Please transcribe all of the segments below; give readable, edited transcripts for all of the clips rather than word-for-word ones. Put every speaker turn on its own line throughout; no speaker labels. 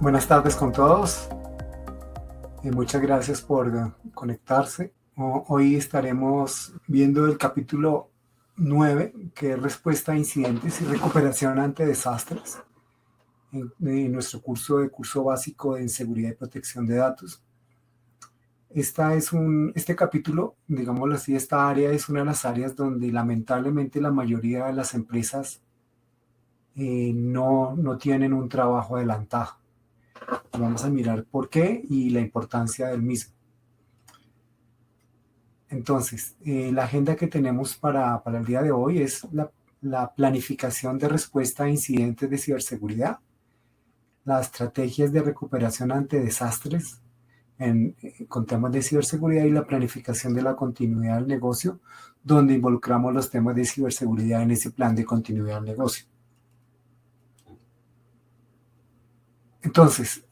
Buenas tardes con todos. Muchas gracias por conectarse. Hoy estaremos viendo el capítulo 9, que es respuesta a incidentes y recuperación ante desastres, en nuestro curso básico en seguridad y protección de datos. Este capítulo, digámoslo así, esta área es una de las áreas donde lamentablemente la mayoría de las empresas no tienen un trabajo adelantado. Vamos a mirar por qué y la importancia del mismo. Entonces, la agenda que tenemos para el día de hoy es la planificación de respuesta a incidentes de ciberseguridad, las estrategias de recuperación ante desastres con temas de ciberseguridad y la planificación de la continuidad del negocio, donde involucramos los temas de ciberseguridad en ese plan de continuidad del negocio. Entonces,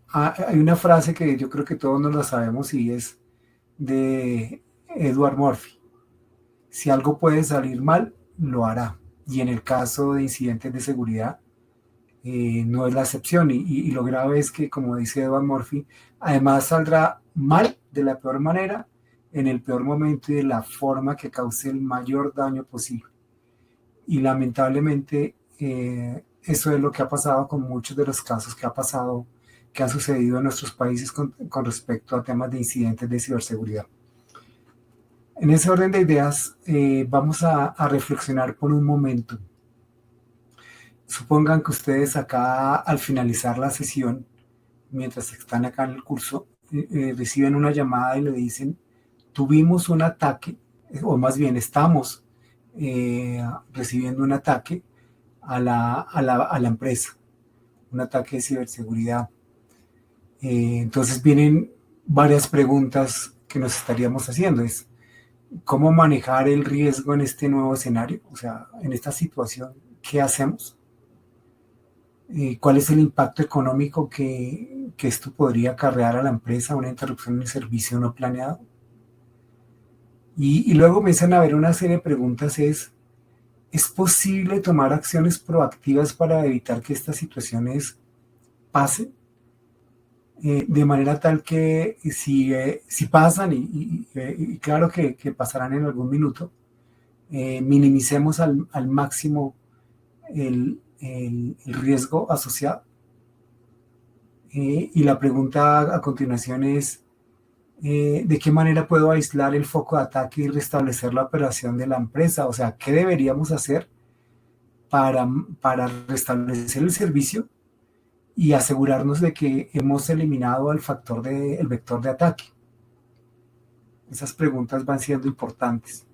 hay una frase que yo creo que todos nos la sabemos y es de Edward Murphy: si algo puede salir mal, lo hará. Y en el caso de incidentes de seguridad, no es la excepción. Y lo grave es que, como dice Edward Murphy, además saldrá mal de la peor manera, en el peor momento y de la forma que cause el mayor daño posible. Y lamentablemente, eso es lo que ha pasado con muchos de los casos que han sucedido en nuestros países con respecto a temas de incidentes de ciberseguridad. En ese orden de ideas, vamos a reflexionar por un momento. Supongan que ustedes acá, al finalizar la sesión, mientras están acá en el curso, reciben una llamada y le dicen: tuvimos un ataque, o más bien estamos recibiendo un ataque a la empresa, un ataque de ciberseguridad. Entonces vienen varias preguntas que nos estaríamos haciendo. Es: ¿cómo manejar el riesgo en este nuevo escenario? O sea, en esta situación, ¿qué hacemos? ¿Cuál es el impacto económico que esto podría acarrear a la empresa, una interrupción del servicio no planeado? Y luego comienzan a haber una serie de preguntas. ¿Es posible tomar acciones proactivas para evitar que estas situaciones pasen? De manera tal que si pasan, y claro que pasarán en algún minuto, minimicemos al máximo el riesgo asociado. Y la pregunta a continuación es: ¿de qué manera puedo aislar el foco de ataque y restablecer la operación de la empresa? O sea, ¿qué deberíamos hacer para restablecer el servicio y asegurarnos de que hemos eliminado el vector de ataque? Esas preguntas van siendo importantes.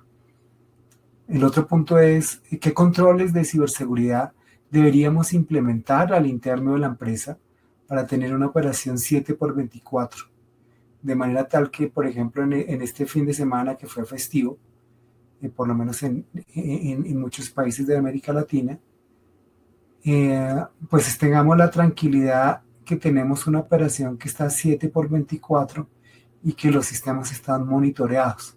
El otro punto es: ¿qué controles de ciberseguridad deberíamos implementar al interno de la empresa para tener una operación 7x24? De manera tal que, por ejemplo, en este fin de semana que fue festivo, por lo menos en muchos países de América Latina, pues tengamos la tranquilidad que tenemos una operación que está 7x24 y que los sistemas están monitoreados.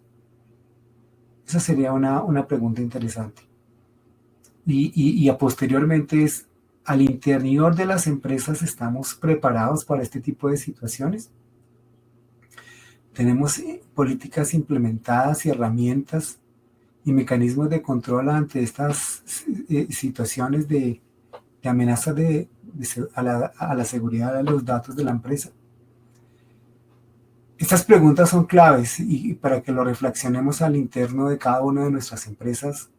Esa sería una pregunta interesante. Y a posteriormente es: ¿al interior de las empresas estamos preparados para este tipo de situaciones? ¿Tenemos políticas implementadas y herramientas y mecanismos de control ante estas situaciones de amenazas a la seguridad de los datos de la empresa? Estas preguntas son claves y para que lo reflexionemos al interno de cada una de nuestras empresas,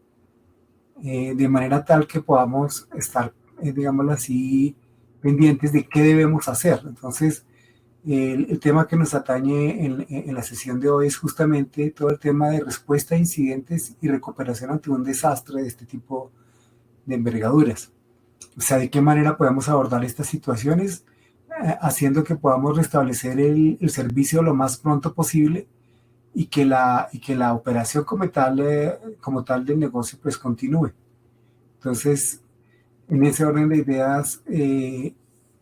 de manera tal que podamos estar, digámoslo así, pendientes de qué debemos hacer. Entonces, el tema que nos atañe en la sesión de hoy es justamente todo el tema de respuesta a incidentes y recuperación ante un desastre de este tipo de envergaduras. O sea, de qué manera podemos abordar estas situaciones, haciendo que podamos restablecer el servicio lo más pronto posible y que la operación como tal del negocio pues continúe. Entonces, en ese orden de ideas,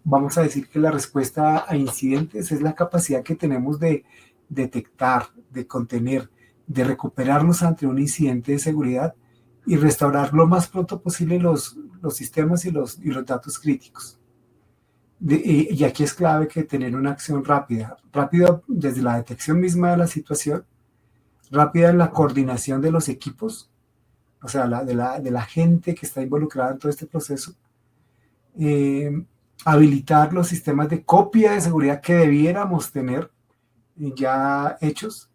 vamos a decir que la respuesta a incidentes es la capacidad que tenemos de detectar, de contener, de recuperarnos ante un incidente de seguridad y restaurar lo más pronto posible los sistemas y los datos críticos. Y aquí es clave que tener una acción rápida desde la detección misma de la situación, rápida en la coordinación de los equipos, o sea, de la gente que está involucrada en todo este proceso, eh, habilitar los sistemas de copia de seguridad que debiéramos tener ya hechos,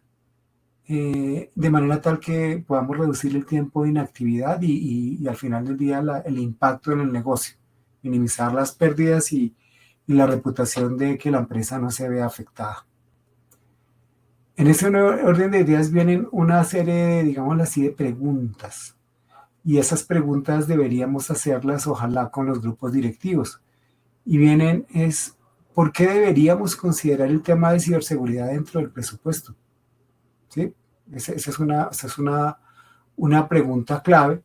de manera tal que podamos reducir el tiempo de inactividad y al final del día el impacto en el negocio, minimizar las pérdidas y la reputación de que la empresa no se vea afectada. En ese orden de ideas vienen una serie de, digámoslo así, de preguntas. Y esas preguntas deberíamos hacerlas, ojalá, con los grupos directivos. Y vienen es, ¿por qué deberíamos considerar el tema de ciberseguridad dentro del presupuesto? ¿Sí? Esa es una pregunta clave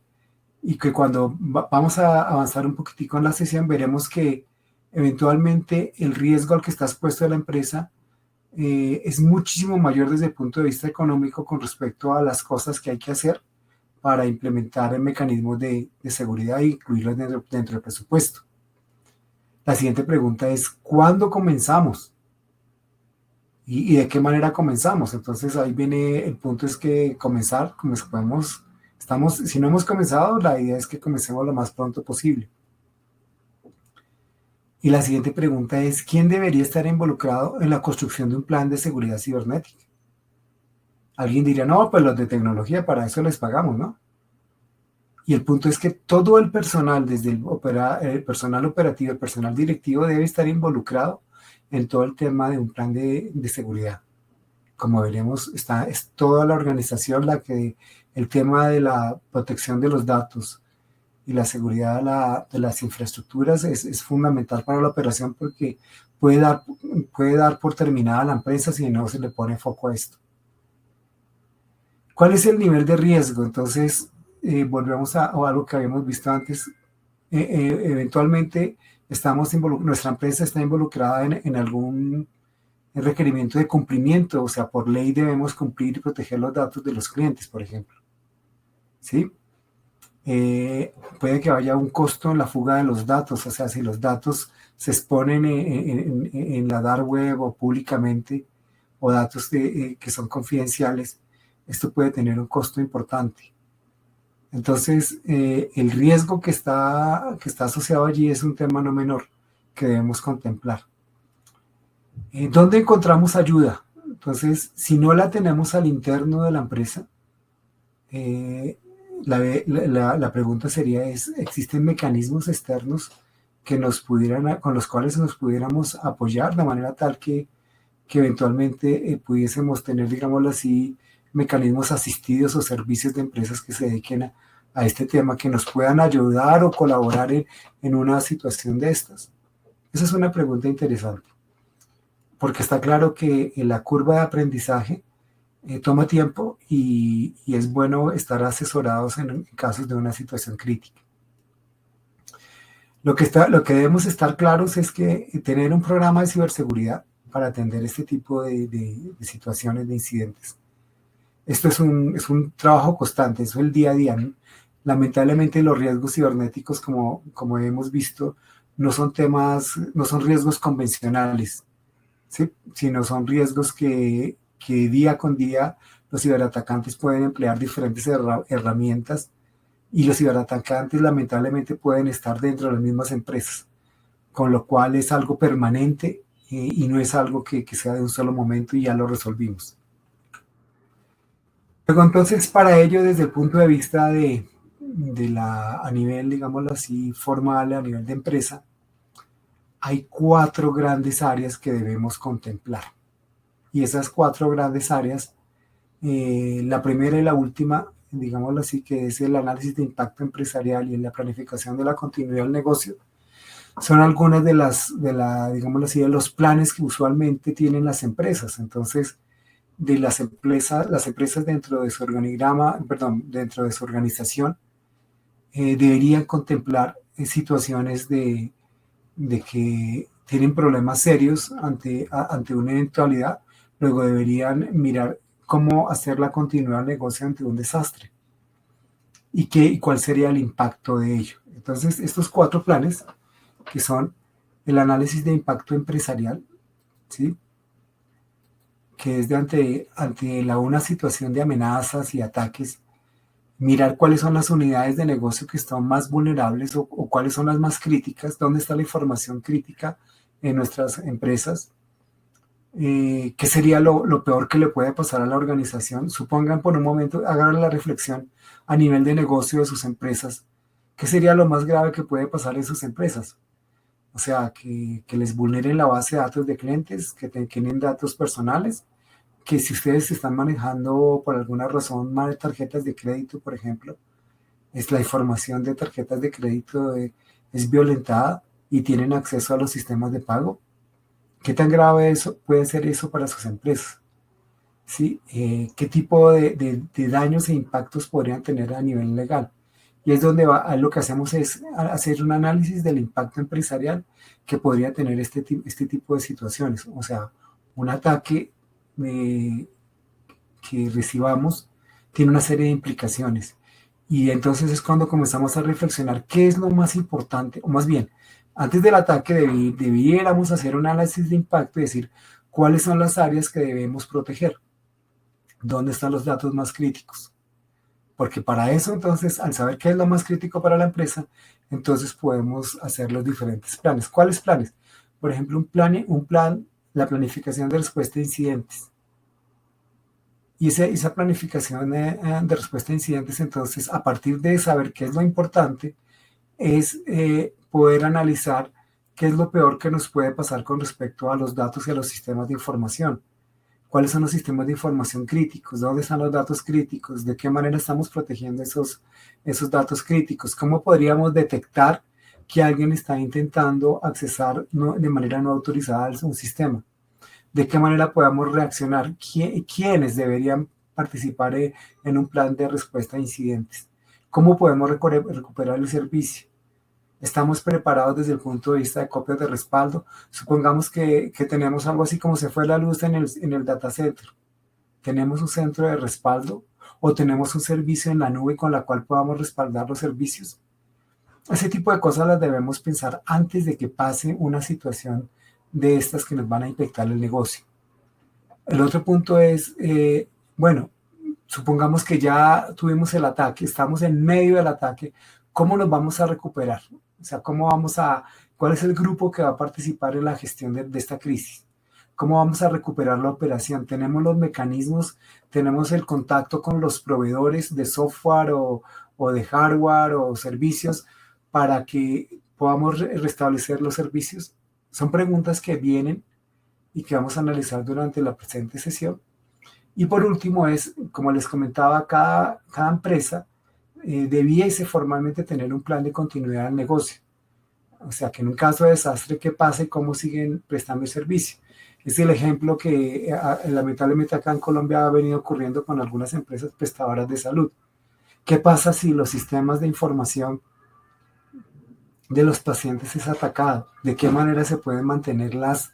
y que cuando vamos a avanzar un poquitico en la sesión veremos que eventualmente el riesgo al que está expuesto la empresa es muchísimo mayor desde el punto de vista económico con respecto a las cosas que hay que hacer para implementar mecanismos de seguridad e incluirlos dentro del presupuesto. La siguiente pregunta es, ¿cuándo comenzamos? ¿Y de qué manera comenzamos? Entonces ahí viene el punto, es que comenzar, como podemos, si no hemos comenzado, la idea es que comencemos lo más pronto posible. Y la siguiente pregunta es, ¿quién debería estar involucrado en la construcción de un plan de seguridad cibernética? Alguien diría, no, pues los de tecnología, para eso les pagamos, ¿no? Y el punto es que todo el personal, desde el personal operativo, el personal directivo, debe estar involucrado en todo el tema de un plan de seguridad. Como veremos, es toda la organización la que el tema de la protección de los datos y la seguridad de las infraestructuras es fundamental para la operación porque puede dar por terminada la empresa si no se le pone foco a esto. ¿Cuál es el nivel de riesgo? Entonces, volvemos a algo que habíamos visto antes. Eventualmente, nuestra empresa está involucrada en algún requerimiento de cumplimiento, o sea, por ley debemos cumplir y proteger los datos de los clientes, por ejemplo. ¿Sí? Puede que haya un costo en la fuga de los datos, o sea, si los datos se exponen en la dark web o públicamente, o datos que son confidenciales, esto puede tener un costo importante. Entonces, el riesgo que está asociado allí es un tema no menor que debemos contemplar. ¿Dónde encontramos ayuda? Entonces, si no la tenemos al interno de la empresa, la pregunta sería, ¿existen mecanismos externos con los cuales nos pudiéramos apoyar de manera tal que eventualmente pudiésemos tener, digámoslo así, mecanismos asistidos o servicios de empresas que se dediquen a este tema, que nos puedan ayudar o colaborar en una situación de estas? Esa es una pregunta interesante, porque está claro que la curva de aprendizaje toma tiempo y es bueno estar asesorados en casos de una situación crítica. Lo que debemos estar claros es que tener un programa de ciberseguridad para atender este tipo de situaciones, de incidentes. Esto es un trabajo constante, eso es el día a día, ¿no? Lamentablemente los riesgos cibernéticos, como hemos visto, no son riesgos convencionales, ¿sí? Sino son riesgos que día con día los ciberatacantes pueden emplear diferentes herramientas y los ciberatacantes lamentablemente pueden estar dentro de las mismas empresas, con lo cual es algo permanente y no es algo que sea de un solo momento y ya lo resolvimos. Luego, entonces, para ello, desde el punto de vista a nivel, digámoslo así, formal, a nivel de empresa, hay 4 grandes áreas que debemos contemplar. Y esas 4 grandes áreas, la primera y la última, digámoslo así, que es el análisis de impacto empresarial y la planificación de la continuidad del negocio, son algunas digámoslo así, de los planes que usualmente tienen las empresas. Entonces, de las empresas dentro de su organigrama, perdón, dentro de su organización, deberían contemplar situaciones de que tienen problemas serios ante una eventualidad, luego deberían mirar cómo hacer la continuidad del negocio ante un desastre y cuál sería el impacto de ello. Entonces, estos 4 planes, que son el análisis de impacto empresarial, ¿sí? Que es ante una situación de amenazas y ataques, mirar cuáles son las unidades de negocio que están más vulnerables o cuáles son las más críticas, dónde está la información crítica en nuestras empresas, qué sería lo peor que le puede pasar a la organización. Supongan por un momento, hagan la reflexión a nivel de negocio de sus empresas, qué sería lo más grave que puede pasar en sus empresas. O sea, que les vulneren la base de datos de clientes, que tienen datos personales, que si ustedes están manejando por alguna razón mal tarjetas de crédito, por ejemplo, es la información de tarjetas de crédito es violentada y tienen acceso a los sistemas de pago. ¿Qué tan grave eso puede ser eso para sus empresas? ¿Sí? ¿Qué tipo de daños e impactos podrían tener a nivel legal? Y es donde lo que hacemos es hacer un análisis del impacto empresarial que podría tener este tipo de situaciones. O sea, un ataque que recibamos tiene una serie de implicaciones. Y entonces es cuando comenzamos a reflexionar qué es lo más importante, o más bien, antes del ataque debiéramos hacer un análisis de impacto y decir cuáles son las áreas que debemos proteger, dónde están los datos más críticos. Porque para eso, entonces, al saber qué es lo más crítico para la empresa, entonces podemos hacer los diferentes planes. ¿Cuáles planes? Por ejemplo, un plan, la planificación de respuesta a incidentes. Y esa planificación de respuesta a incidentes, entonces, a partir de saber qué es lo importante, es poder analizar qué es lo peor que nos puede pasar con respecto a los datos y a los sistemas de información. ¿Cuáles son los sistemas de información críticos? ¿Dónde están los datos críticos? ¿De qué manera estamos protegiendo esos datos críticos? ¿Cómo podríamos detectar que alguien está intentando accesar de manera no autorizada a un sistema? ¿De qué manera podamos reaccionar? ¿Quiénes deberían participar en un plan de respuesta a incidentes? ¿Cómo podemos recuperar el servicio? ¿Estamos preparados desde el punto de vista de copias de respaldo? Supongamos que tenemos algo así como se fue la luz en el data center. ¿Tenemos un centro de respaldo o tenemos un servicio en la nube con la cual podamos respaldar los servicios? Ese tipo de cosas las debemos pensar antes de que pase una situación de estas que nos van a infectar el negocio. El otro punto es, bueno, supongamos que ya tuvimos el ataque, estamos en medio del ataque, ¿cómo nos vamos a recuperar? O sea, ¿cuál es el grupo que va a participar en la gestión de esta crisis? ¿Cómo vamos a recuperar la operación? ¿Tenemos los mecanismos? ¿Tenemos el contacto con los proveedores de software o de hardware o servicios para que podamos restablecer los servicios? Son preguntas que vienen y que vamos a analizar durante la presente sesión. Y por último es, como les comentaba, cada empresa debiese formalmente tener un plan de continuidad del negocio. O sea, que en un caso de desastre, ¿qué pasa y cómo siguen prestando el servicio? Es el ejemplo que lamentablemente acá en Colombia ha venido ocurriendo con algunas empresas prestadoras de salud. ¿Qué pasa si los sistemas de información de los pacientes es atacado? ¿De qué manera se pueden mantener las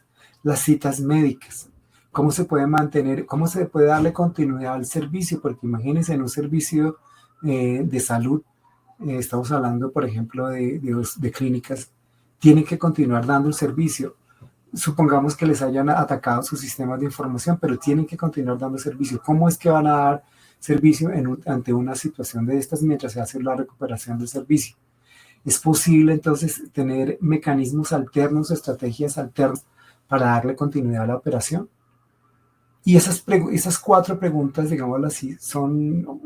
citas médicas? ¿Cómo se puede mantener, cómo se puede darle continuidad al servicio? Porque imagínense en un servicio de salud, estamos hablando, por ejemplo, de clínicas, tienen que continuar dando el servicio. Supongamos que les hayan atacado sus sistemas de información, pero tienen que continuar dando servicio. ¿Cómo es que van a dar servicio ante una situación de estas mientras se hace la recuperación del servicio? Es posible entonces tener mecanismos alternos, estrategias alternas para darle continuidad a la operación. Y esas 4 preguntas, digámoslo así, son,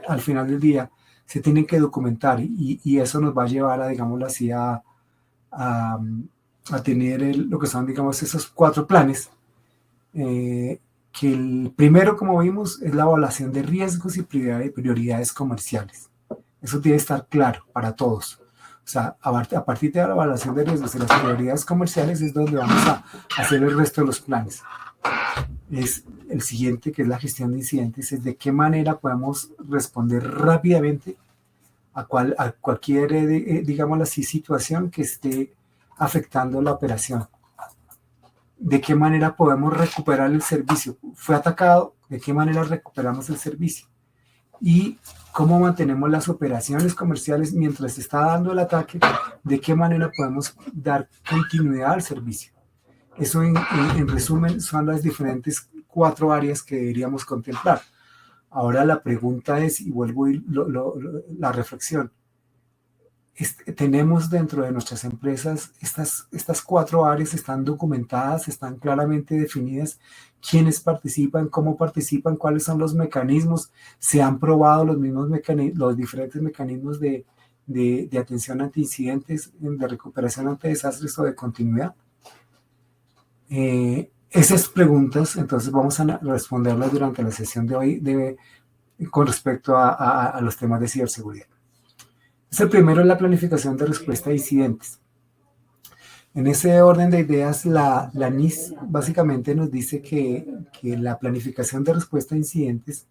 al final del día, se tienen que documentar y eso nos va a llevar a, digámoslo así, a tener lo que son, digamos, esos 4 planes, que el primero, como vimos, es la evaluación de riesgos y prioridades comerciales. Eso debe estar claro para todos. O sea, a partir de la evaluación de riesgos y las prioridades comerciales es donde vamos a hacer el resto de los planes. Es el siguiente, que es la gestión de incidentes, es de qué manera podemos responder rápidamente a cualquier, digámoslo así, situación que esté afectando la operación. ¿De qué manera podemos recuperar el servicio? ¿Fue atacado? ¿De qué manera recuperamos el servicio? Y cómo mantenemos las operaciones comerciales mientras se está dando el ataque, de qué manera podemos dar continuidad al servicio. Eso en resumen son las diferentes 4 áreas que deberíamos contemplar. Ahora la pregunta es, y vuelvo la reflexión, tenemos dentro de nuestras empresas estas 4 áreas, están documentadas, están claramente definidas, quiénes participan, cómo participan, cuáles son los mecanismos, se han probado los mismos mecanismos, los diferentes mecanismos de atención ante incidentes, de recuperación ante desastres o de continuidad. Esas preguntas, entonces vamos a responderlas durante la sesión de hoy con respecto a los temas de ciberseguridad. El primero es la planificación de respuesta a incidentes. En ese orden de ideas, la NIS básicamente nos dice que la planificación de respuesta a incidentes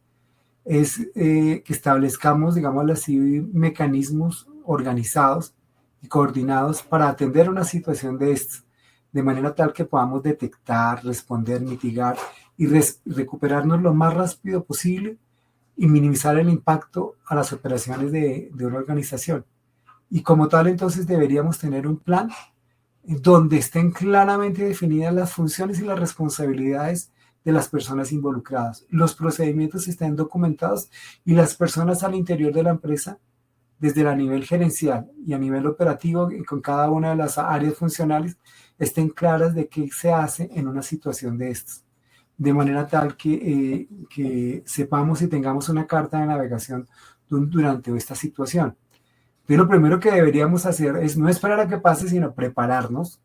es que establezcamos, digámoslo así, mecanismos organizados y coordinados para atender una situación de estas, de manera tal que podamos detectar, responder, mitigar y recuperarnos lo más rápido posible y minimizar el impacto a las operaciones de una organización. Y como tal, entonces deberíamos tener un plan donde estén claramente definidas las funciones y las responsabilidades de las personas involucradas, los procedimientos estén documentados y las personas al interior de la empresa, desde el nivel gerencial y a nivel operativo, y con cada una de las áreas funcionales, estén claras de qué se hace en una situación de estas, de manera tal que sepamos y tengamos una carta de navegación durante esta situación. Entonces, lo primero que deberíamos hacer es no esperar a que pase, sino prepararnos,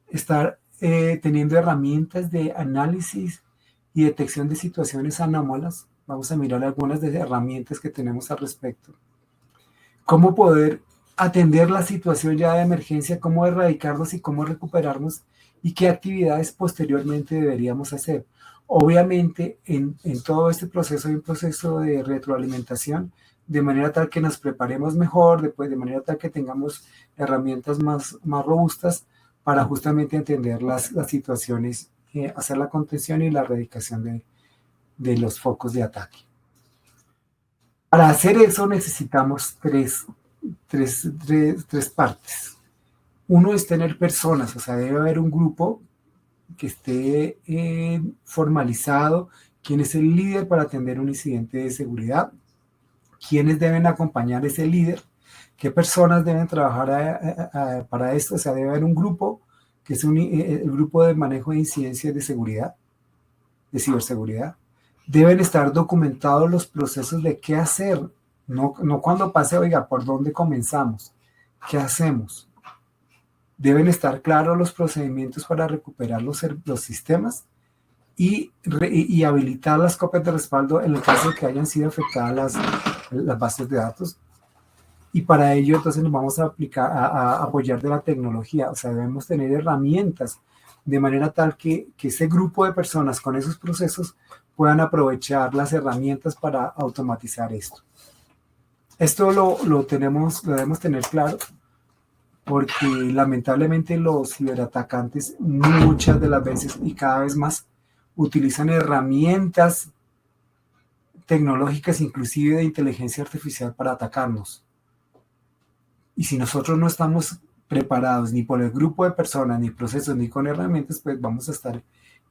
estar teniendo herramientas de análisis y detección de situaciones anómalas. Vamos a mirar algunas de las herramientas que tenemos al respecto. Cómo poder atender la situación ya de emergencia, cómo erradicarlos y cómo recuperarnos y qué actividades posteriormente deberíamos hacer. Obviamente, en todo este proceso hay un proceso de retroalimentación, de manera tal que nos preparemos mejor, de manera tal que tengamos herramientas más robustas para justamente entender las situaciones, hacer la contención y la erradicación de los focos de ataque. Para hacer eso necesitamos tres partes. Uno es tener personas, o sea, debe haber un grupo que esté formalizado, quién es el líder para atender un incidente de seguridad, quiénes deben acompañar a ese líder, qué personas deben trabajar para esto, o sea, debe haber un grupo que es el grupo de manejo de incidencias de seguridad, de ciberseguridad. Deben estar documentados los procesos de qué hacer, no cuando pase, oiga, ¿por dónde comenzamos? ¿Qué hacemos? Deben estar claros los procedimientos para recuperar los sistemas y habilitar las copias de respaldo en el caso de que hayan sido afectadas las bases de datos. Y para ello, entonces, nos vamos a apoyar de la tecnología. O sea, debemos tener herramientas de manera tal que ese grupo de personas con esos procesos puedan aprovechar las herramientas para automatizar esto. Esto lo debemos tener claro, porque lamentablemente los ciberatacantes muchas de las veces y cada vez más utilizan herramientas tecnológicas, inclusive de inteligencia artificial, para atacarnos. Y si nosotros no estamos preparados ni por el grupo de personas, ni procesos, ni con herramientas, pues vamos a estar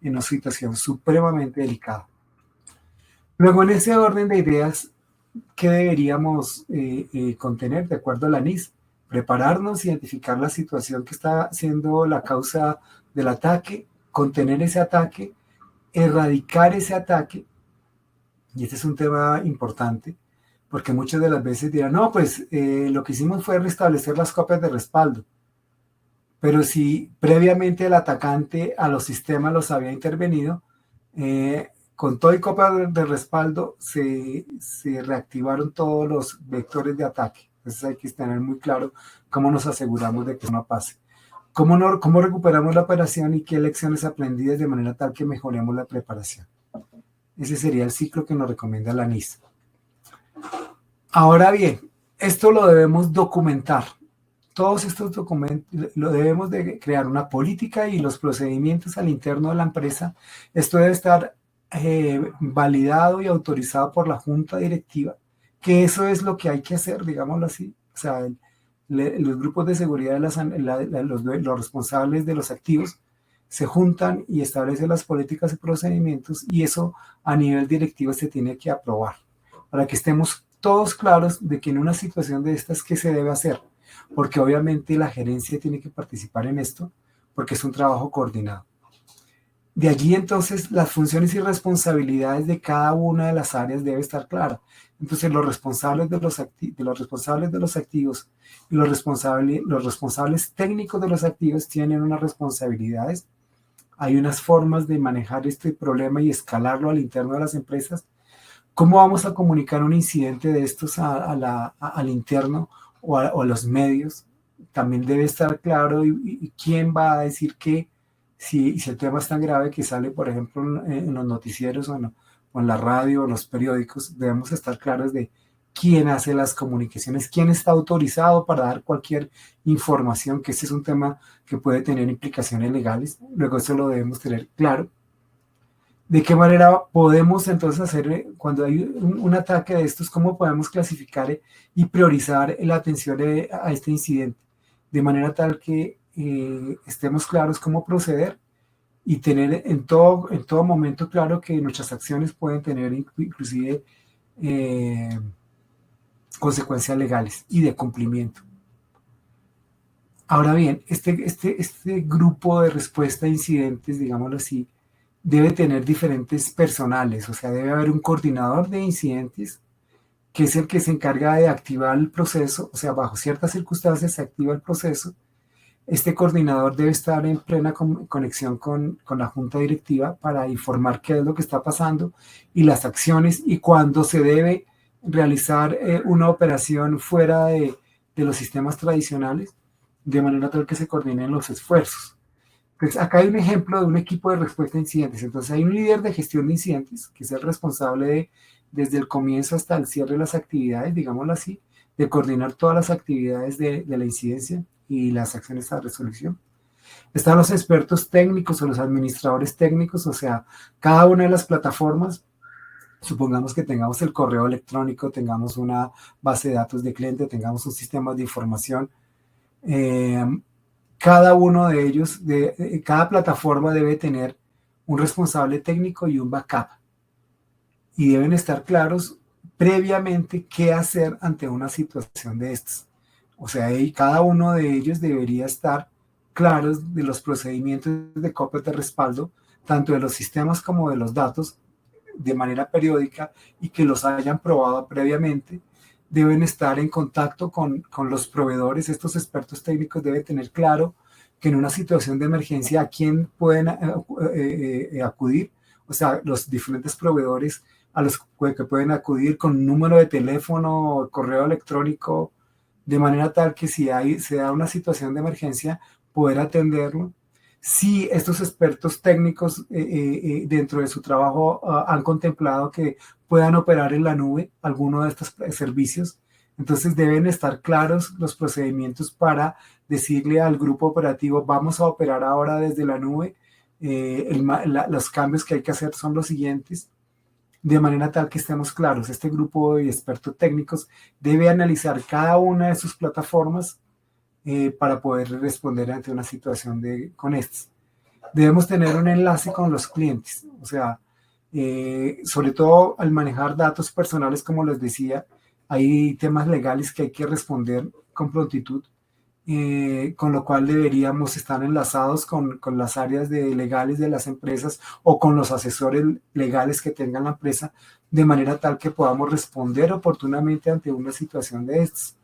en una situación supremamente delicada. Luego, en ese orden de ideas, ¿qué deberíamos contener de acuerdo a la NIS? Prepararnos, identificar la situación que está siendo la causa del ataque, contener ese ataque, erradicar ese ataque. Y este es un tema importante, porque muchas de las veces dirán, no, pues lo que hicimos fue restablecer las copias de respaldo. Pero si previamente el atacante a los sistemas los había intervenido, con todo y copia de respaldo se reactivaron todos los vectores de ataque. Entonces hay que tener muy claro cómo nos aseguramos de que eso no pase. Cómo recuperamos la operación y qué lecciones aprendidas de manera tal que mejoremos la preparación. Ese sería el ciclo que nos recomienda la NIS. Ahora bien, esto lo debemos documentar. Todos estos documentos lo debemos de crear una política y los procedimientos al interno de la empresa. Esto debe estar validado y autorizado por la junta directiva que eso es lo que hay que hacer, digámoslo así. O sea, los grupos de seguridad, los responsables de los activos, se juntan y establecen las políticas y procedimientos y eso a nivel directivo se tiene que aprobar para que estemos todos claros de que en una situación de estas, ¿qué se debe hacer? Porque obviamente la gerencia tiene que participar en esto porque es un trabajo coordinado. De allí entonces las funciones y responsabilidades de cada una de las áreas debe estar clara. Entonces los responsables de los activos y los responsables técnicos de los activos tienen unas responsabilidades. Hay unas formas de manejar este problema y escalarlo al interno de las empresas. ¿Cómo vamos a comunicar un incidente de estos al interno o a los medios? También debe estar claro y quién va a decir qué si el tema es tan grave que sale, por ejemplo, en los noticieros o en la radio o en los periódicos. Debemos estar claros de quién hace las comunicaciones, quién está autorizado para dar cualquier información, que este es un tema que puede tener implicaciones legales. Luego eso lo debemos tener claro. ¿De qué manera podemos entonces hacer, cuando hay un ataque de estos, cómo podemos clasificar y priorizar la atención a este incidente? De manera tal que estemos claros cómo proceder y tener en todo momento claro que nuestras acciones pueden tener inclusive consecuencias legales y de cumplimiento. Ahora bien, este grupo de respuesta a incidentes, digámoslo así, debe tener diferentes personales, o sea, debe haber un coordinador de incidentes, que es el que se encarga de activar el proceso, o sea, bajo ciertas circunstancias se activa el proceso. Este coordinador debe estar en plena conexión con la junta directiva para informar qué es lo que está pasando y las acciones y cuándo se debe realizar una operación fuera de los sistemas tradicionales, de manera tal que se coordinen los esfuerzos. Pues acá hay un ejemplo de un equipo de respuesta a incidentes. Entonces hay un líder de gestión de incidentes, que es el responsable desde el comienzo hasta el cierre de las actividades, digámoslo así, de coordinar todas las actividades de la incidencia y las acciones de resolución. Están los expertos técnicos o los administradores técnicos, o sea, cada una de las plataformas, supongamos que tengamos el correo electrónico, tengamos una base de datos de cliente, tengamos un sistema de información, cada uno de ellos, cada plataforma debe tener un responsable técnico y un backup. Y deben estar claros previamente qué hacer ante una situación de estas. O sea, cada uno de ellos debería estar claros de los procedimientos de copias de respaldo, tanto de los sistemas como de los datos, de manera periódica y que los hayan probado previamente. Deben estar en contacto con los proveedores. Estos expertos técnicos deben tener claro que en una situación de emergencia a quién pueden acudir, o sea, los diferentes proveedores a los que pueden acudir con número de teléfono, correo electrónico, de manera tal que si se da una situación de emergencia, poder atenderlo. Si estos expertos técnicos dentro de su trabajo han contemplado que puedan operar en la nube alguno de estos servicios, entonces deben estar claros los procedimientos para decirle al grupo operativo, vamos a operar ahora desde la nube, los cambios que hay que hacer son los siguientes, de manera tal que estemos claros. Este grupo de expertos técnicos debe analizar cada una de sus plataformas para poder responder ante una situación con estas. Debemos tener un enlace con los clientes, o sea, sobre todo al manejar datos personales, como les decía, hay temas legales que hay que responder con prontitud, con lo cual deberíamos estar enlazados con las áreas legales de las empresas o con los asesores legales que tengan la empresa, de manera tal que podamos responder oportunamente ante una situación de estas.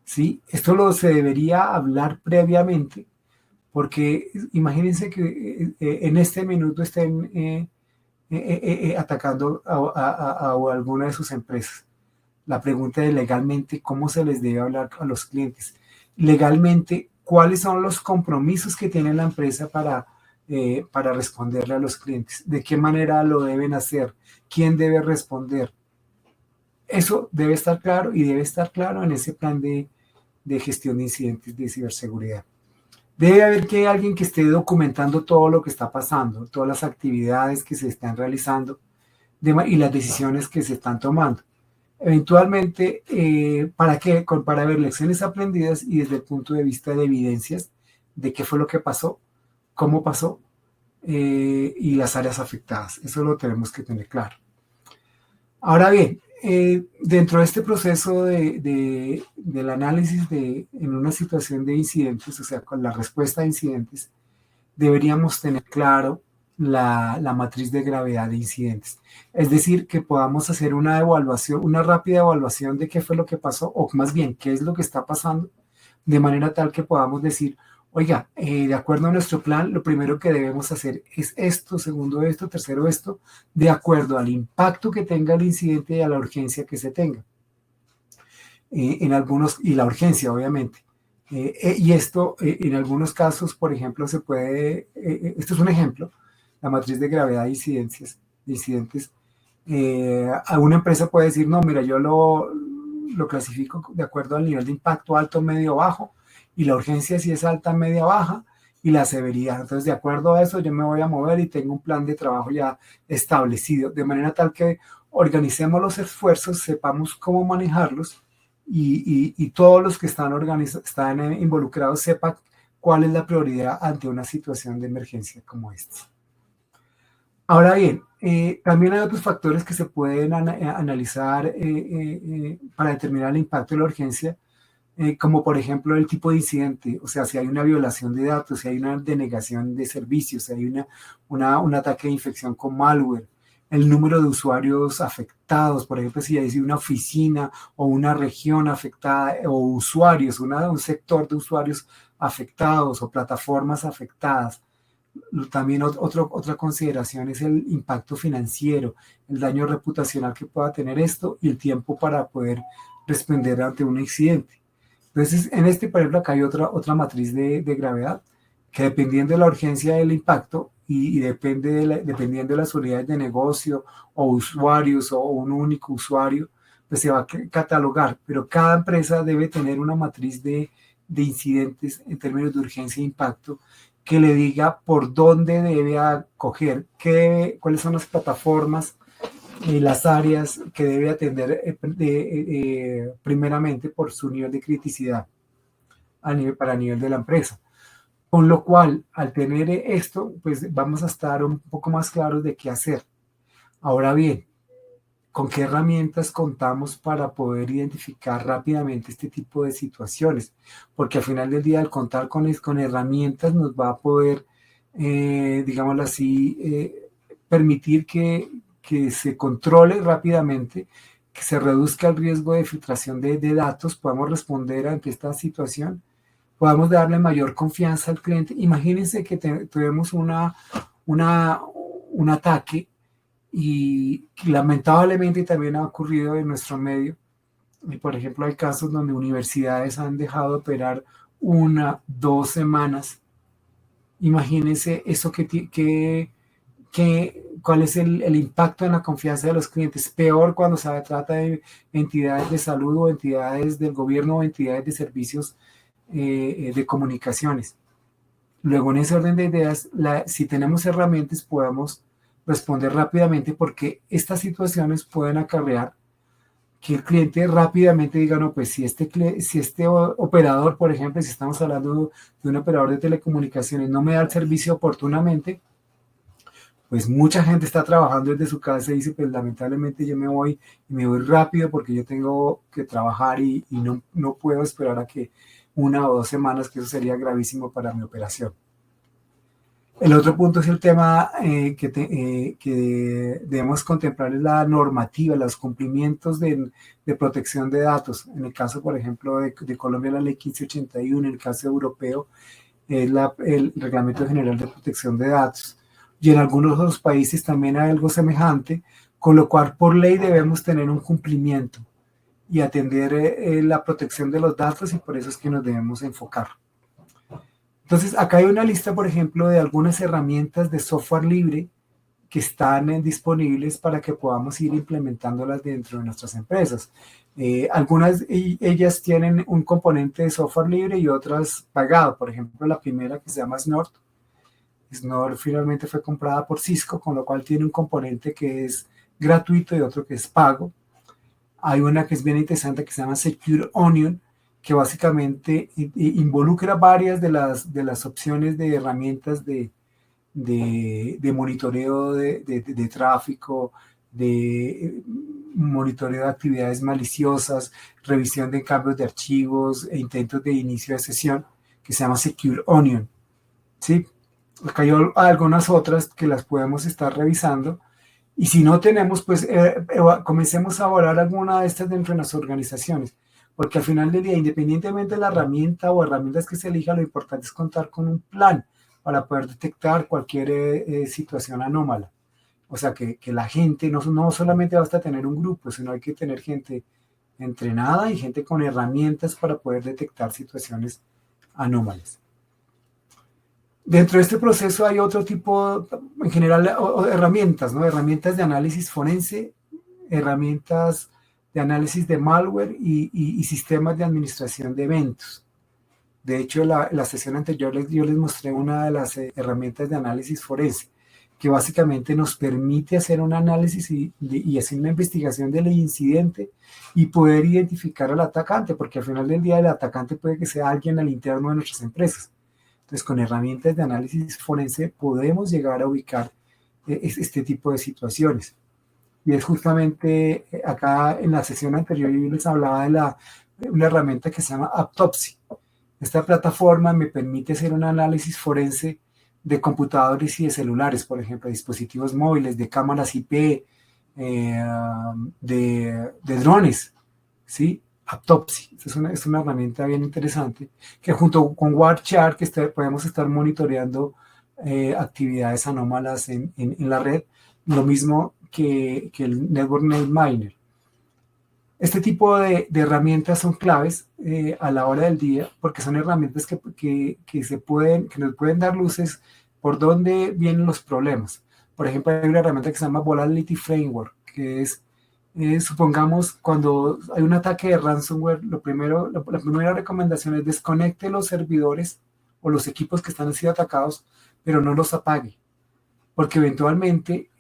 ¿Sí? Esto se debería hablar previamente, porque imagínense que en este minuto estén atacando a alguna de sus empresas. La pregunta es legalmente, ¿cómo se les debe hablar a los clientes? Legalmente, ¿cuáles son los compromisos que tiene la empresa para responderle a los clientes? ¿De qué manera lo deben hacer? ¿Quién debe responder? Eso debe estar claro y debe estar claro en ese plan de gestión de incidentes de ciberseguridad. Debe haber alguien que esté documentando todo lo que está pasando, todas las actividades que se están realizando y las decisiones que se están tomando. Eventualmente, ¿para qué? Para ver lecciones aprendidas y desde el punto de vista de evidencias de qué fue lo que pasó, cómo pasó y las áreas afectadas. Eso lo tenemos que tener claro. Ahora bien, dentro de este proceso del análisis en una situación de incidentes, o sea, con la respuesta a incidentes, deberíamos tener claro la matriz de gravedad de incidentes. Es decir, que podamos hacer una evaluación, una rápida evaluación de qué fue lo que pasó, o más bien, qué es lo que está pasando, de manera tal que podamos decir, oiga, de acuerdo a nuestro plan, lo primero que debemos hacer es esto, segundo esto, tercero esto, de acuerdo al impacto que tenga el incidente y a la urgencia que se tenga. En algunos, y la urgencia, obviamente. Y esto, en algunos casos, por ejemplo, se puede, esto es un ejemplo, la matriz de gravedad de incidentes. A una empresa puede decir, no, mira, yo lo clasifico de acuerdo al nivel de impacto alto, medio, bajo, y la urgencia si es alta, media, baja, y la severidad. Entonces, de acuerdo a eso, yo me voy a mover y tengo un plan de trabajo ya establecido, de manera tal que organicemos los esfuerzos, sepamos cómo manejarlos y todos los que están involucrados sepan cuál es la prioridad ante una situación de emergencia como esta. Ahora bien, también hay otros factores que se pueden analizar para determinar el impacto de la urgencia, como por ejemplo el tipo de incidente, o sea, si hay una violación de datos, si hay una denegación de servicios, si hay un ataque de infección con malware, el número de usuarios afectados, por ejemplo, si hay una oficina o una región afectada, o usuarios, un sector de usuarios afectados o plataformas afectadas. También otra consideración es el impacto financiero, el daño reputacional que pueda tener esto y el tiempo para poder responder ante un accidente. Entonces, en este, por ejemplo, acá hay otra matriz de gravedad que dependiendo de la urgencia del impacto y dependiendo de las unidades de negocio o usuarios o un único usuario, pues se va a catalogar, pero cada empresa debe tener una matriz de incidentes en términos de urgencia e impacto que le diga por dónde debe acoger, cuáles son las plataformas y las áreas que debe atender primeramente por su nivel de criticidad para nivel de la empresa. Con lo cual, al tener esto, pues vamos a estar un poco más claros de qué hacer. Ahora bien, ¿con qué herramientas contamos para poder identificar rápidamente este tipo de situaciones? Porque al final del día, al contar con herramientas, nos va a poder, digámoslo así, permitir que se controle rápidamente, que se reduzca el riesgo de filtración de datos, podamos responder ante esta situación, podamos darle mayor confianza al cliente. Imagínense que tuvimos un ataque y lamentablemente también ha ocurrido en nuestro medio. Y por ejemplo, hay casos donde universidades han dejado de operar 1, 2 semanas. Imagínense eso cuál es el impacto en la confianza de los clientes. Peor cuando se trata de entidades de salud o entidades del gobierno o entidades de servicios de comunicaciones. Luego, en ese orden de ideas, si tenemos herramientas, podemos responder rápidamente porque estas situaciones pueden acarrear que el cliente rápidamente diga, no, pues si este operador, por ejemplo, si estamos hablando de un operador de telecomunicaciones, no me da el servicio oportunamente, pues mucha gente está trabajando desde su casa y dice, pues lamentablemente yo me voy rápido porque yo tengo que trabajar y no puedo esperar a que 1 o 2 semanas, que eso sería gravísimo para mi operación. El otro punto es el tema que debemos contemplar es la normativa, los cumplimientos de protección de datos. En el caso, por ejemplo, de Colombia, la ley 1581, en el caso europeo, es el Reglamento General de Protección de Datos. Y en algunos otros países también hay algo semejante, con lo cual por ley debemos tener un cumplimiento y atender la protección de los datos y por eso es que nos debemos enfocar. Entonces, acá hay una lista, por ejemplo, de algunas herramientas de software libre que están disponibles para que podamos ir implementándolas dentro de nuestras empresas. Algunas ellas tienen un componente de software libre y otras pagado. Por ejemplo, la primera que se llama Snort. Snort finalmente fue comprada por Cisco, con lo cual tiene un componente que es gratuito y otro que es pago. Hay una que es bien interesante que se llama Secure Onion, que básicamente involucra varias de las opciones de herramientas de monitoreo de tráfico, de monitoreo de actividades maliciosas, revisión de cambios de archivos e intentos de inicio de sesión, que se llama Secure Onion. ¿Sí? Acá hay algunas otras que las podemos estar revisando. Y si no tenemos, pues comencemos a evaluar alguna de estas dentro de las organizaciones. Porque al final del día, independientemente de la herramienta o herramientas que se elija, lo importante es contar con un plan para poder detectar cualquier situación anómala. O sea, que la gente no solamente basta tener un grupo, sino hay que tener gente entrenada y gente con herramientas para poder detectar situaciones anómalas. Dentro de este proceso hay otro tipo, en general, herramientas, ¿no? Herramientas de análisis forense, herramientas de análisis de malware y sistemas de administración de eventos. De hecho, la sesión anterior yo les mostré una de las herramientas de análisis forense, que básicamente nos permite hacer un análisis y hacer una investigación del incidente y poder identificar al atacante, porque al final del día el atacante puede que sea alguien al interno de nuestras empresas. Entonces, con herramientas de análisis forense podemos llegar a ubicar este tipo de situaciones. Y es justamente acá en la sesión anterior yo les hablaba de una herramienta que se llama Autopsy. Esta plataforma me permite hacer un análisis forense de computadores y de celulares, por ejemplo, dispositivos móviles, de cámaras IP, de drones, ¿sí? Autopsy. Es una herramienta bien interesante que junto con Wireshark podemos estar monitoreando actividades anómalas en la red, lo mismo que el Network Miner. Este tipo de herramientas son claves a la hora del día porque son herramientas que nos pueden dar luces por dónde vienen los problemas. Por ejemplo, hay una herramienta que se llama Volatility Framework, que es supongamos, cuando hay un ataque de ransomware, la primera recomendación es desconecte los servidores o los equipos que están siendo atacados, pero no los apague, porque eventualmente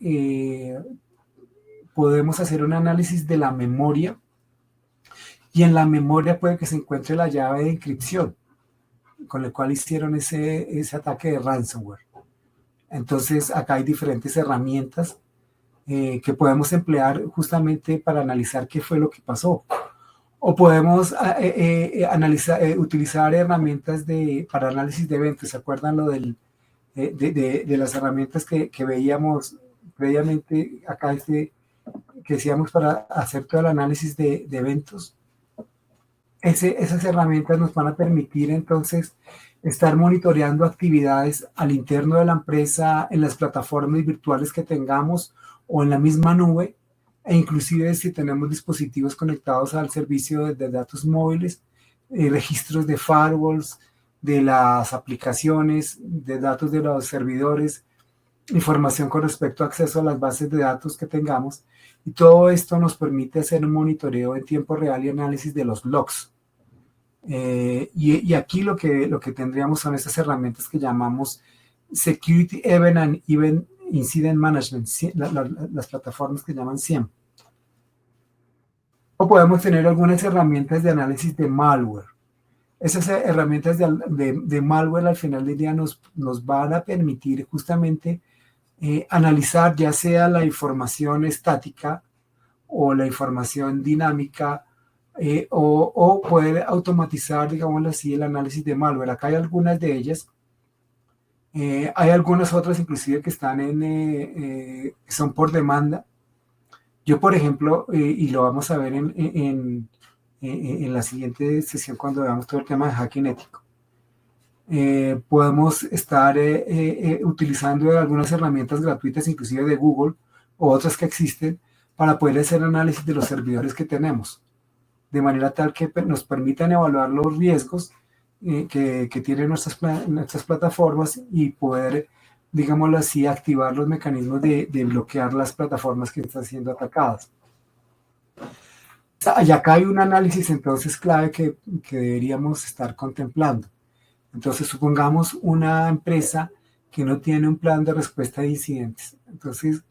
podemos hacer un análisis de la memoria y en la memoria puede que se encuentre la llave de encripción con la cual hicieron ese ataque de ransomware. Entonces, acá hay diferentes herramientas que podemos emplear justamente para analizar qué fue lo que pasó. O podemos utilizar herramientas para análisis de eventos. ¿Se acuerdan lo de las herramientas que veíamos previamente acá, que decíamos para hacer todo el análisis de eventos? Esas herramientas nos van a permitir entonces estar monitoreando actividades al interno de la empresa, en las plataformas virtuales que tengamos o en la misma nube, e inclusive si tenemos dispositivos conectados al servicio de datos móviles, registros de firewalls, de las aplicaciones, de datos de los servidores, información con respecto a acceso a las bases de datos que tengamos. Y todo esto nos permite hacer un monitoreo en tiempo real y análisis de los logs. Y aquí lo que tendríamos son estas herramientas que llamamos Security Event and Event Incident Management, las plataformas que llaman SIEM. O podemos tener algunas herramientas de análisis de malware. Esas herramientas de malware al final del día nos van a permitir justamente analizar ya sea la información estática o la información dinámica o poder automatizar, digámoslo así, el análisis de malware. Acá hay algunas de ellas. Hay algunas otras inclusive que están son por demanda. Yo, por ejemplo, y lo vamos a ver en la siguiente sesión cuando veamos todo el tema de hacking ético, podemos estar utilizando algunas herramientas gratuitas, inclusive de Google, o otras que existen, para poder hacer análisis de los servidores que tenemos, de manera tal que nos permitan evaluar los riesgos que tienen nuestras plataformas y poder, digámoslo así, activar los mecanismos de bloquear las plataformas que están siendo atacadas. Y acá hay un análisis entonces clave que deberíamos estar contemplando. Entonces, supongamos una empresa que no tiene un plan de respuesta de incidentes. Entonces,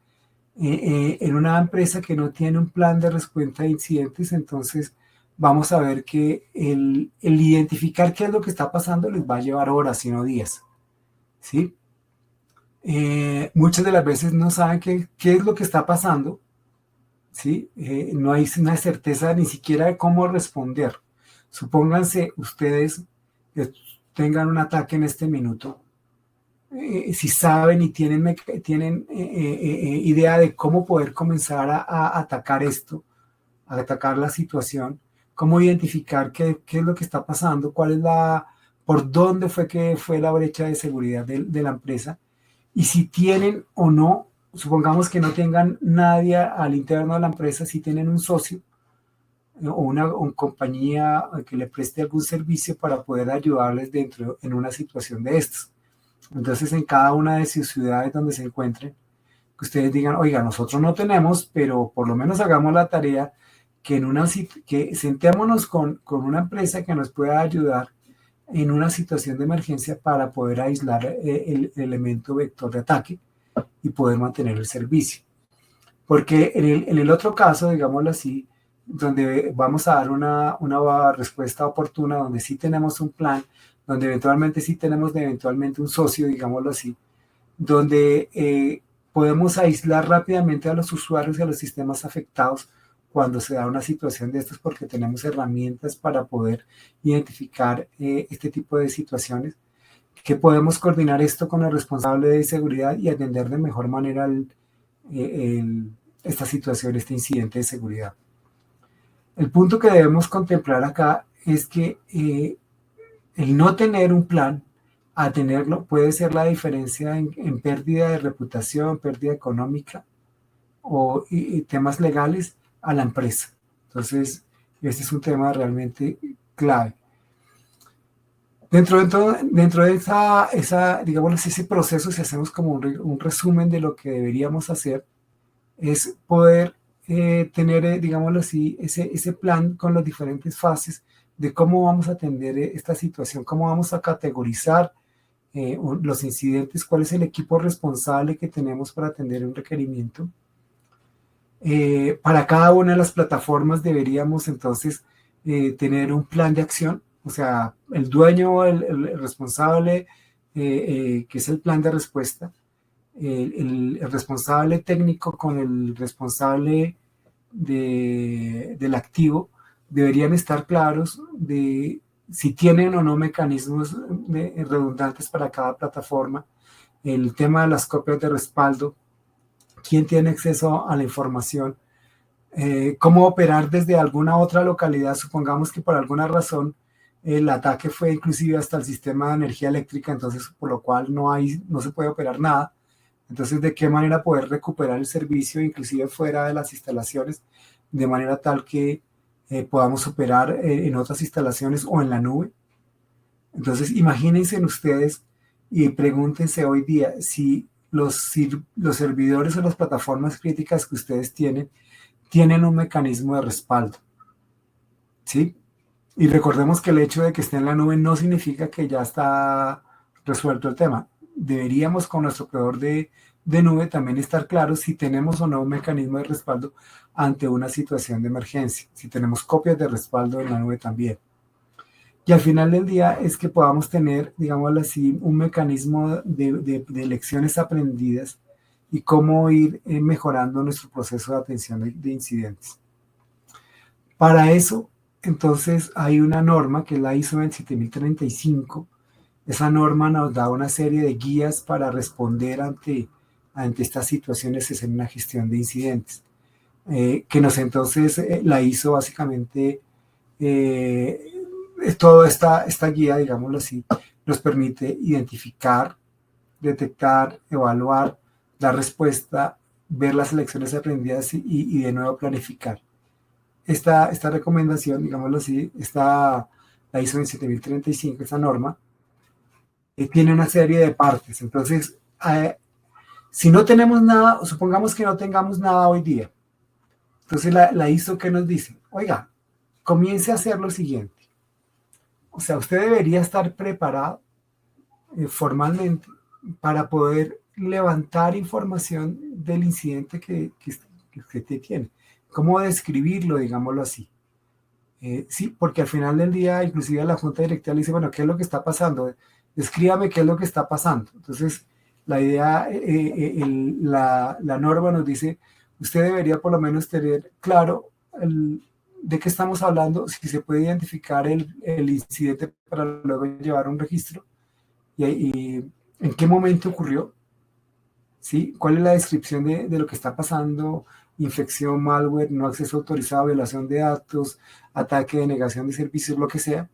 En una empresa que no tiene un plan de respuesta a incidentes, entonces vamos a ver que el identificar qué es lo que está pasando les va a llevar horas, sino días, ¿sí? Muchas de las veces no saben qué es lo que está pasando, ¿sí? No hay una certeza ni siquiera de cómo responder. Supónganse ustedes que tengan un ataque en este minuto, si saben y tienen idea de cómo poder comenzar a atacar esto, a atacar la situación, cómo identificar qué es lo que está pasando, por dónde fue que fue la brecha de seguridad de la empresa, y si tienen o no, supongamos que no tengan nadie al interno de la empresa, si tienen un socio o una compañía que le preste algún servicio para poder ayudarles en una situación de estas. Entonces, en cada una de sus ciudades donde se encuentren, que ustedes digan, oiga, nosotros no tenemos, pero por lo menos hagamos la tarea que sentémonos con una empresa que nos pueda ayudar en una situación de emergencia para poder aislar el elemento vector de ataque y poder mantener el servicio. Porque en el otro caso, digámoslo así, donde vamos a dar una respuesta oportuna, donde sí tenemos un plan, donde eventualmente sí tenemos eventualmente un socio, digámoslo así, donde podemos aislar rápidamente a los usuarios y a los sistemas afectados cuando se da una situación de estas, porque tenemos herramientas para poder identificar este tipo de situaciones, que podemos coordinar esto con el responsable de seguridad y atender de mejor manera esta situación, este incidente de seguridad. El punto que debemos contemplar acá es que el no tener un plan a tenerlo puede ser la diferencia en pérdida de reputación, pérdida económica y temas legales a la empresa. Entonces, este es un tema realmente clave. Dentro de digamos, ese proceso, si hacemos como un resumen de lo que deberíamos hacer, es poder tener, digámoslo así, ese plan con las diferentes fases de cómo vamos a atender esta situación, cómo vamos a categorizar los incidentes, cuál es el equipo responsable que tenemos para atender un requerimiento. Para cada una de las plataformas deberíamos entonces tener un plan de acción, o sea, el dueño, el responsable, que es el plan de respuesta, el responsable técnico con el responsable del activo deberían estar claros de si tienen o no mecanismos redundantes para cada plataforma, el tema de las copias de respaldo, quién tiene acceso a la información, cómo operar desde alguna otra localidad, supongamos que por alguna razón el ataque fue inclusive hasta el sistema de energía eléctrica, entonces por lo cual no se puede operar nada. Entonces, ¿de qué manera poder recuperar el servicio, inclusive fuera de las instalaciones, de manera tal que podamos operar en otras instalaciones o en la nube? Entonces, imagínense en ustedes y pregúntense hoy día si los servidores o las plataformas críticas que ustedes tienen un mecanismo de respaldo, ¿sí? Y recordemos que el hecho de que esté en la nube no significa que ya está resuelto el tema. Deberíamos con nuestro proveedor de nube también estar claros si tenemos o no un mecanismo de respaldo ante una situación de emergencia, si tenemos copias de respaldo en la nube también. Y al final del día es que podamos tener, digámoslo así, un mecanismo de lecciones aprendidas y cómo ir mejorando nuestro proceso de atención de incidentes. Para eso, entonces, hay una norma que es la ISO 27035. Esa norma nos da una serie de guías para responder ante estas situaciones en una gestión de incidentes. La ISO básicamente, toda esta guía, digámoslo así, nos permite identificar, detectar, evaluar, dar respuesta, ver las lecciones aprendidas y de nuevo planificar. Esta recomendación, digámoslo así, la ISO 27035, esta norma, tiene una serie de partes. Entonces, si no tenemos nada, supongamos que no tengamos nada hoy día, entonces la ISO, ¿qué nos dice? Oiga, comience a hacer lo siguiente. Usted debería estar preparado formalmente para poder levantar información del incidente que tiene, cómo describirlo, digámoslo así. Sí, porque al final del día, inclusive la junta directiva le dice, bueno, ¿qué es lo que está pasando? Descríbame qué es lo que está pasando. Entonces, la idea, la norma nos dice, usted debería por lo menos tener claro de qué estamos hablando, si se puede identificar el incidente para luego llevar un registro y en qué momento ocurrió, ¿sí? ¿Cuál es la descripción de lo que está pasando? Infección, malware, no acceso autorizado, violación de datos, ataque, denegación de servicios, lo que sea.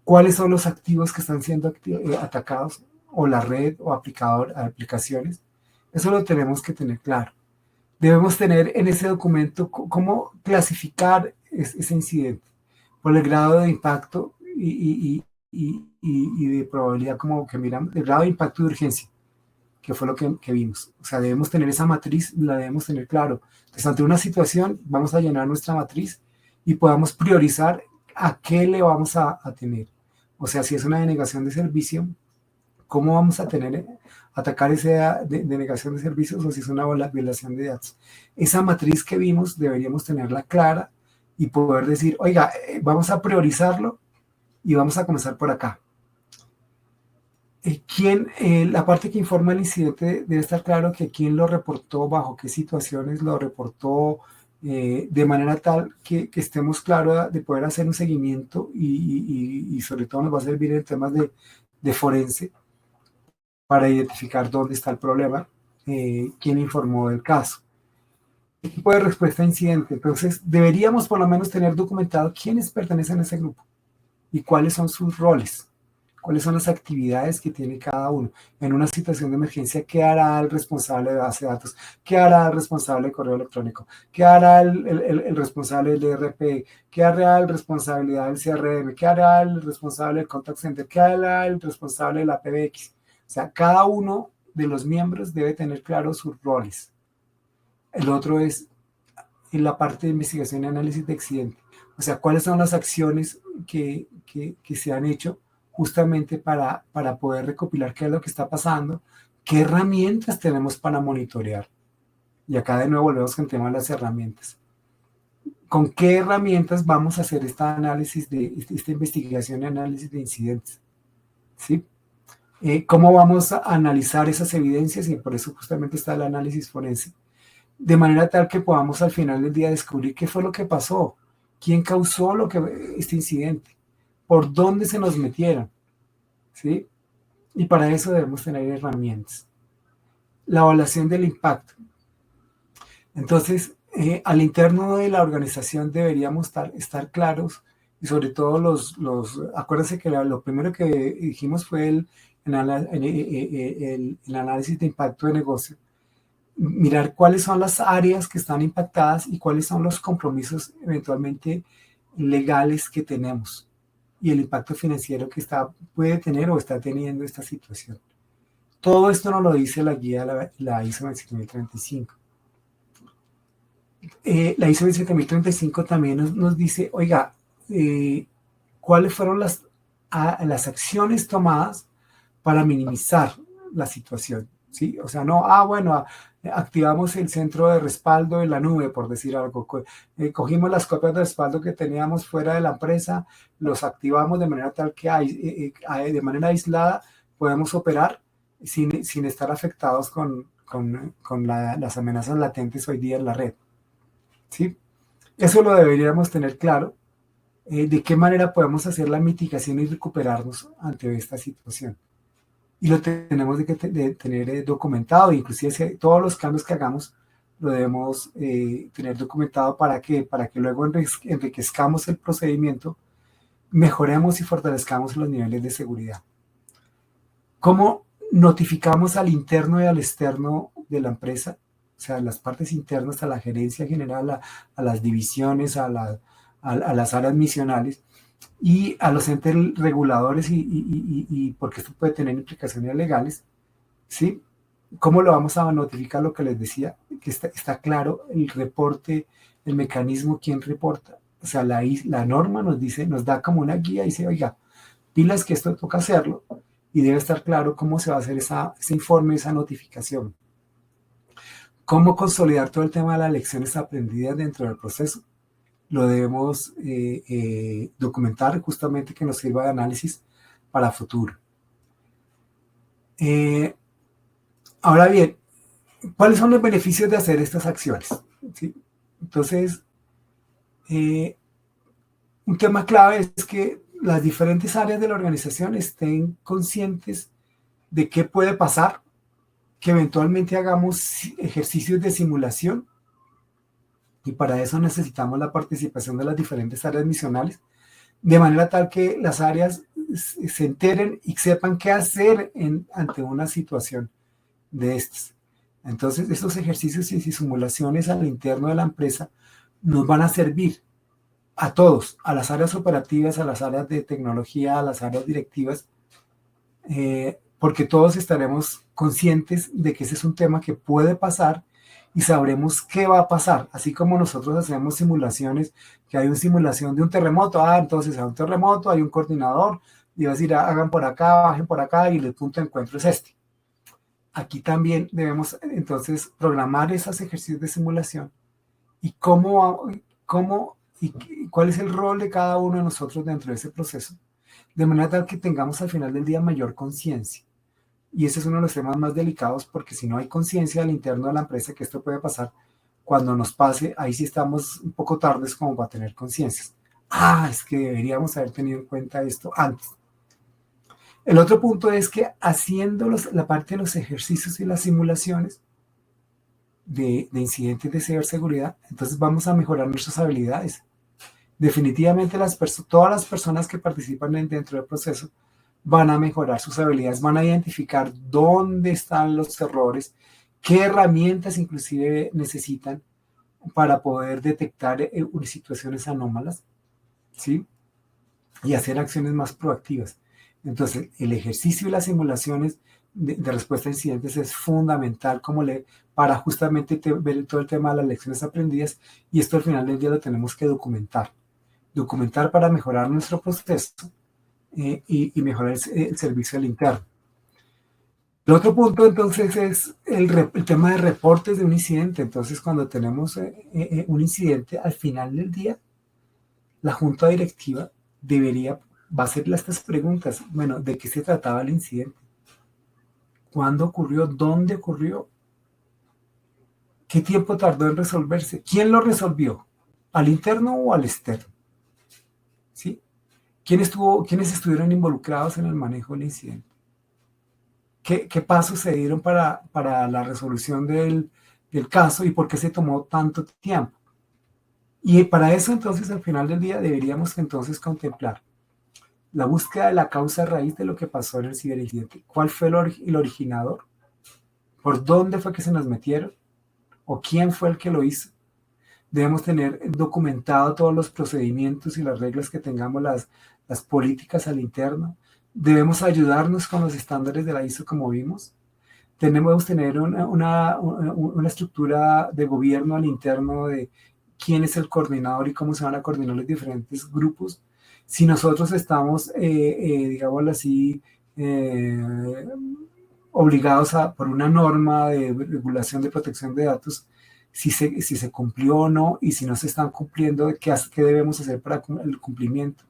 ¿Cuáles son los activos que están siendo atacados? O la red o aplicaciones. Eso lo tenemos que tener claro. Debemos tener en ese documento cómo clasificar ese incidente por el grado de impacto y de probabilidad, como que miramos, el grado de impacto de urgencia, que fue lo que vimos. O sea, debemos tener esa matriz, la debemos tener claro. Entonces, ante una situación, vamos a llenar nuestra matriz y podamos priorizar a qué le vamos a tener. O sea, si es una denegación de servicio, ¿cómo vamos a atacar esa denegación de servicios o si es una violación de datos? Esa matriz que vimos deberíamos tenerla clara y poder decir, oiga, vamos a priorizarlo y vamos a comenzar por acá. La parte que informa el incidente debe estar claro que quién lo reportó, bajo qué situaciones lo reportó, de manera tal que estemos claros de poder hacer un seguimiento y sobre todo nos va a servir en temas de forense para identificar dónde está el problema, quién informó del caso. Equipo de respuesta a incidente. Entonces, deberíamos por lo menos tener documentado quiénes pertenecen a ese grupo y cuáles son sus roles, cuáles son las actividades que tiene cada uno. En una situación de emergencia, ¿qué hará el responsable de base de datos? ¿Qué hará el responsable de correo electrónico? ¿Qué hará el responsable del ERP? ¿Qué hará el responsable del CRM? ¿Qué hará el responsable del contact center? ¿Qué hará el responsable de la PBX? O sea, cada uno de los miembros debe tener claros sus roles. El otro es en la parte de investigación y análisis de accidente. O sea, cuáles son las acciones que se han hecho justamente para poder recopilar qué es lo que está pasando, qué herramientas tenemos para monitorear. Y acá de nuevo volvemos con el tema de las herramientas. ¿Con qué herramientas vamos a hacer esta investigación y análisis de incidentes? ¿Sí? ¿Cómo vamos a analizar esas evidencias? Y por eso justamente está el análisis forense. De manera tal que podamos al final del día descubrir qué fue lo que pasó, quién causó este incidente, por dónde se nos metieron, ¿sí? Y para eso debemos tener herramientas. La evaluación del impacto. Entonces, al interno de la organización deberíamos estar claros y sobre todo acuérdense que lo primero que dijimos fue el análisis de impacto de negocio. Mirar cuáles son las áreas que están impactadas y cuáles son los compromisos eventualmente legales que tenemos y el impacto financiero que puede tener o está teniendo esta situación. Todo esto nos lo dice la guía, la ISO 27035. La ISO 27035 también nos dice, oiga, cuáles fueron las acciones tomadas para minimizar la situación, ¿sí? O sea, no, bueno, activamos el centro de respaldo en la nube, por decir algo. Cogimos las copias de respaldo que teníamos fuera de la empresa, los activamos de manera tal que de manera aislada podemos operar sin estar afectados con las amenazas latentes hoy día en la red, ¿sí? Eso lo deberíamos tener claro, de qué manera podemos hacer la mitigación y recuperarnos ante esta situación. Y lo tenemos de tener documentado, inclusive todos los cambios que hagamos lo debemos tener documentado para que luego enriquezcamos el procedimiento, mejoremos y fortalezcamos los niveles de seguridad. ¿Cómo notificamos al interno y al externo de la empresa? O sea, las partes internas, a la gerencia general, a las divisiones, a las áreas misionales, y a los entes reguladores y porque esto puede tener implicaciones legales, ¿sí? ¿Cómo lo vamos a notificar? Lo que les decía, que está claro el reporte, el mecanismo, quién reporta. O sea, la norma nos da como una guía y dice, oiga, pilas que esto toca hacerlo, y debe estar claro cómo se va a hacer ese informe, esa notificación. Cómo consolidar todo el tema de las lecciones aprendidas dentro del proceso. Lo debemos documentar justamente que nos sirva de análisis para futuro. Ahora bien, ¿cuáles son los beneficios de hacer estas acciones? ¿Sí? Entonces, un tema clave es que las diferentes áreas de la organización estén conscientes de qué puede pasar, que eventualmente hagamos ejercicios de simulación, y para eso necesitamos la participación de las diferentes áreas misionales, de manera tal que las áreas se enteren y sepan qué hacer ante una situación de estas. Entonces, estos ejercicios y simulaciones al interno de la empresa nos van a servir a todos, a las áreas operativas, a las áreas de tecnología, a las áreas directivas, porque todos estaremos conscientes de que ese es un tema que puede pasar y sabremos qué va a pasar. Así como nosotros hacemos simulaciones, que hay una simulación de un terremoto, entonces hay un terremoto, hay un coordinador, y vas a decir, hagan por acá, bajen por acá, y el punto de encuentro es este. Aquí también debemos entonces programar esos ejercicios de simulación y cuál es el rol de cada uno de nosotros dentro de ese proceso, de manera tal que tengamos al final del día mayor conciencia. Y ese es uno de los temas más delicados, porque si no hay conciencia al interno de la empresa que esto puede pasar, cuando nos pase, ahí sí estamos un poco tardes como para tener conciencias. Es que deberíamos haber tenido en cuenta esto antes. El otro punto es que haciendo la parte de los ejercicios y las simulaciones de incidentes de ciberseguridad, entonces vamos a mejorar nuestras habilidades. Definitivamente todas las personas que participan dentro del proceso van a mejorar sus habilidades, van a identificar dónde están los errores, qué herramientas inclusive necesitan para poder detectar situaciones anómalas, ¿sí? Y hacer acciones más proactivas. Entonces, el ejercicio y las simulaciones de respuesta a incidentes es fundamental para justamente ver todo el tema de las lecciones aprendidas, y esto al final del día lo tenemos que documentar para mejorar nuestro proceso y mejorar el servicio al interno. El otro punto entonces es el tema de reportes de un incidente. Entonces, cuando tenemos un incidente, al final del día, la junta directiva va a hacerle estas preguntas. Bueno, ¿de qué se trataba el incidente? ¿Cuándo ocurrió? ¿Dónde ocurrió? ¿Qué tiempo tardó en resolverse? ¿Quién lo resolvió? ¿Al interno o al externo? ¿Sí? ¿Quiénes estuvieron involucrados en el manejo del incidente? ¿Qué pasos se dieron para la resolución del caso y por qué se tomó tanto tiempo? Y para eso entonces al final del día deberíamos entonces contemplar la búsqueda de la causa raíz de lo que pasó en el ciberincidente. ¿Cuál fue el originador? ¿Por dónde fue que se nos metieron? ¿O quién fue el que lo hizo? Debemos tener documentado todos los procedimientos y las reglas que tengamos, las políticas al interno. Debemos ayudarnos con los estándares de la ISO como vimos. Debemos tener una estructura de gobierno al interno de quién es el coordinador y cómo se van a coordinar los diferentes grupos. Si nosotros estamos, digámoslo así, obligados por una norma de regulación de protección de datos, si se cumplió o no, y si no se están cumpliendo, qué debemos hacer para el cumplimiento.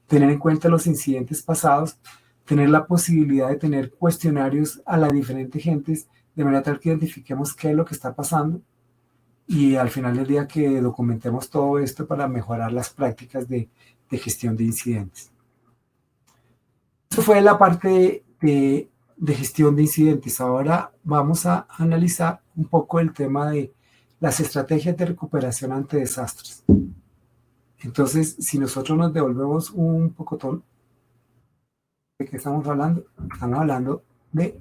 Tener en cuenta los incidentes pasados, tener la posibilidad de tener cuestionarios a las diferentes gentes, de manera tal que identifiquemos qué es lo que está pasando, y al final del día que documentemos todo esto para mejorar las prácticas de gestión de incidentes. Eso fue la parte de gestión de incidentes. Ahora vamos a analizar un poco el tema de las estrategias de recuperación ante desastres. Entonces, si nosotros nos devolvemos un poco, ¿de qué estamos hablando? Estamos hablando de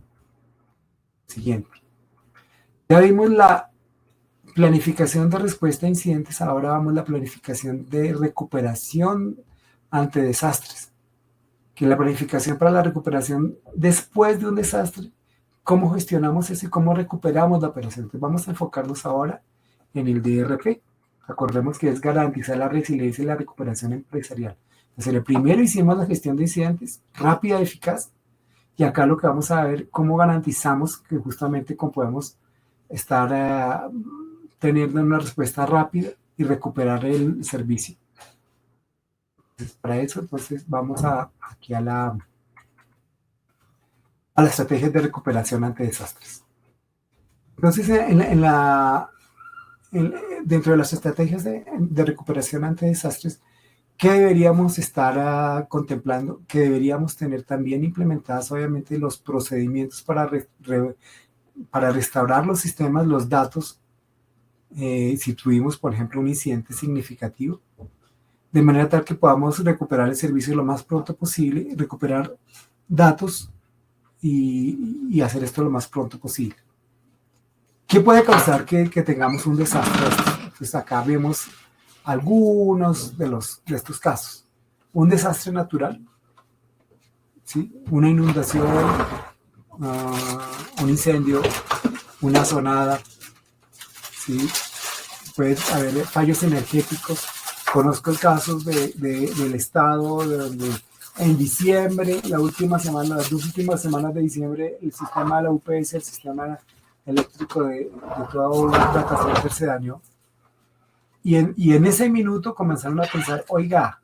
siguiente. Ya vimos la planificación de respuesta a incidentes, ahora vamos a la planificación de recuperación ante desastres. Que la planificación para la recuperación después de un desastre, cómo gestionamos eso y cómo recuperamos la operación. Entonces vamos a enfocarnos ahora en el DRP. Acordemos que es garantizar la resiliencia y la recuperación empresarial. Entonces, el primero hicimos la gestión de incidentes rápida y eficaz. Y acá lo que vamos a ver, cómo garantizamos que justamente podemos estar teniendo una respuesta rápida y recuperar el servicio. Entonces, para eso, entonces, vamos aquí a la estrategia de recuperación ante desastres. Entonces, dentro de las estrategias de recuperación ante desastres, ¿qué deberíamos estar contemplando? Que deberíamos tener también implementadas, obviamente, los procedimientos para restaurar los sistemas, los datos, si tuvimos, por ejemplo, un incidente significativo, de manera tal que podamos recuperar el servicio lo más pronto posible, recuperar datos y hacer esto lo más pronto posible. ¿Qué puede causar que tengamos un desastre? Pues acá vemos algunos de estos casos. Un desastre natural, ¿sí? Una inundación, un incendio, una sonada, ¿sí? Puede haber fallos energéticos. Conozco casos del estado donde en diciembre, las dos últimas semanas de diciembre, el sistema de la UPS, el sistema eléctrico de todo data center se dañó. Y en ese minuto comenzaron a pensar, oiga,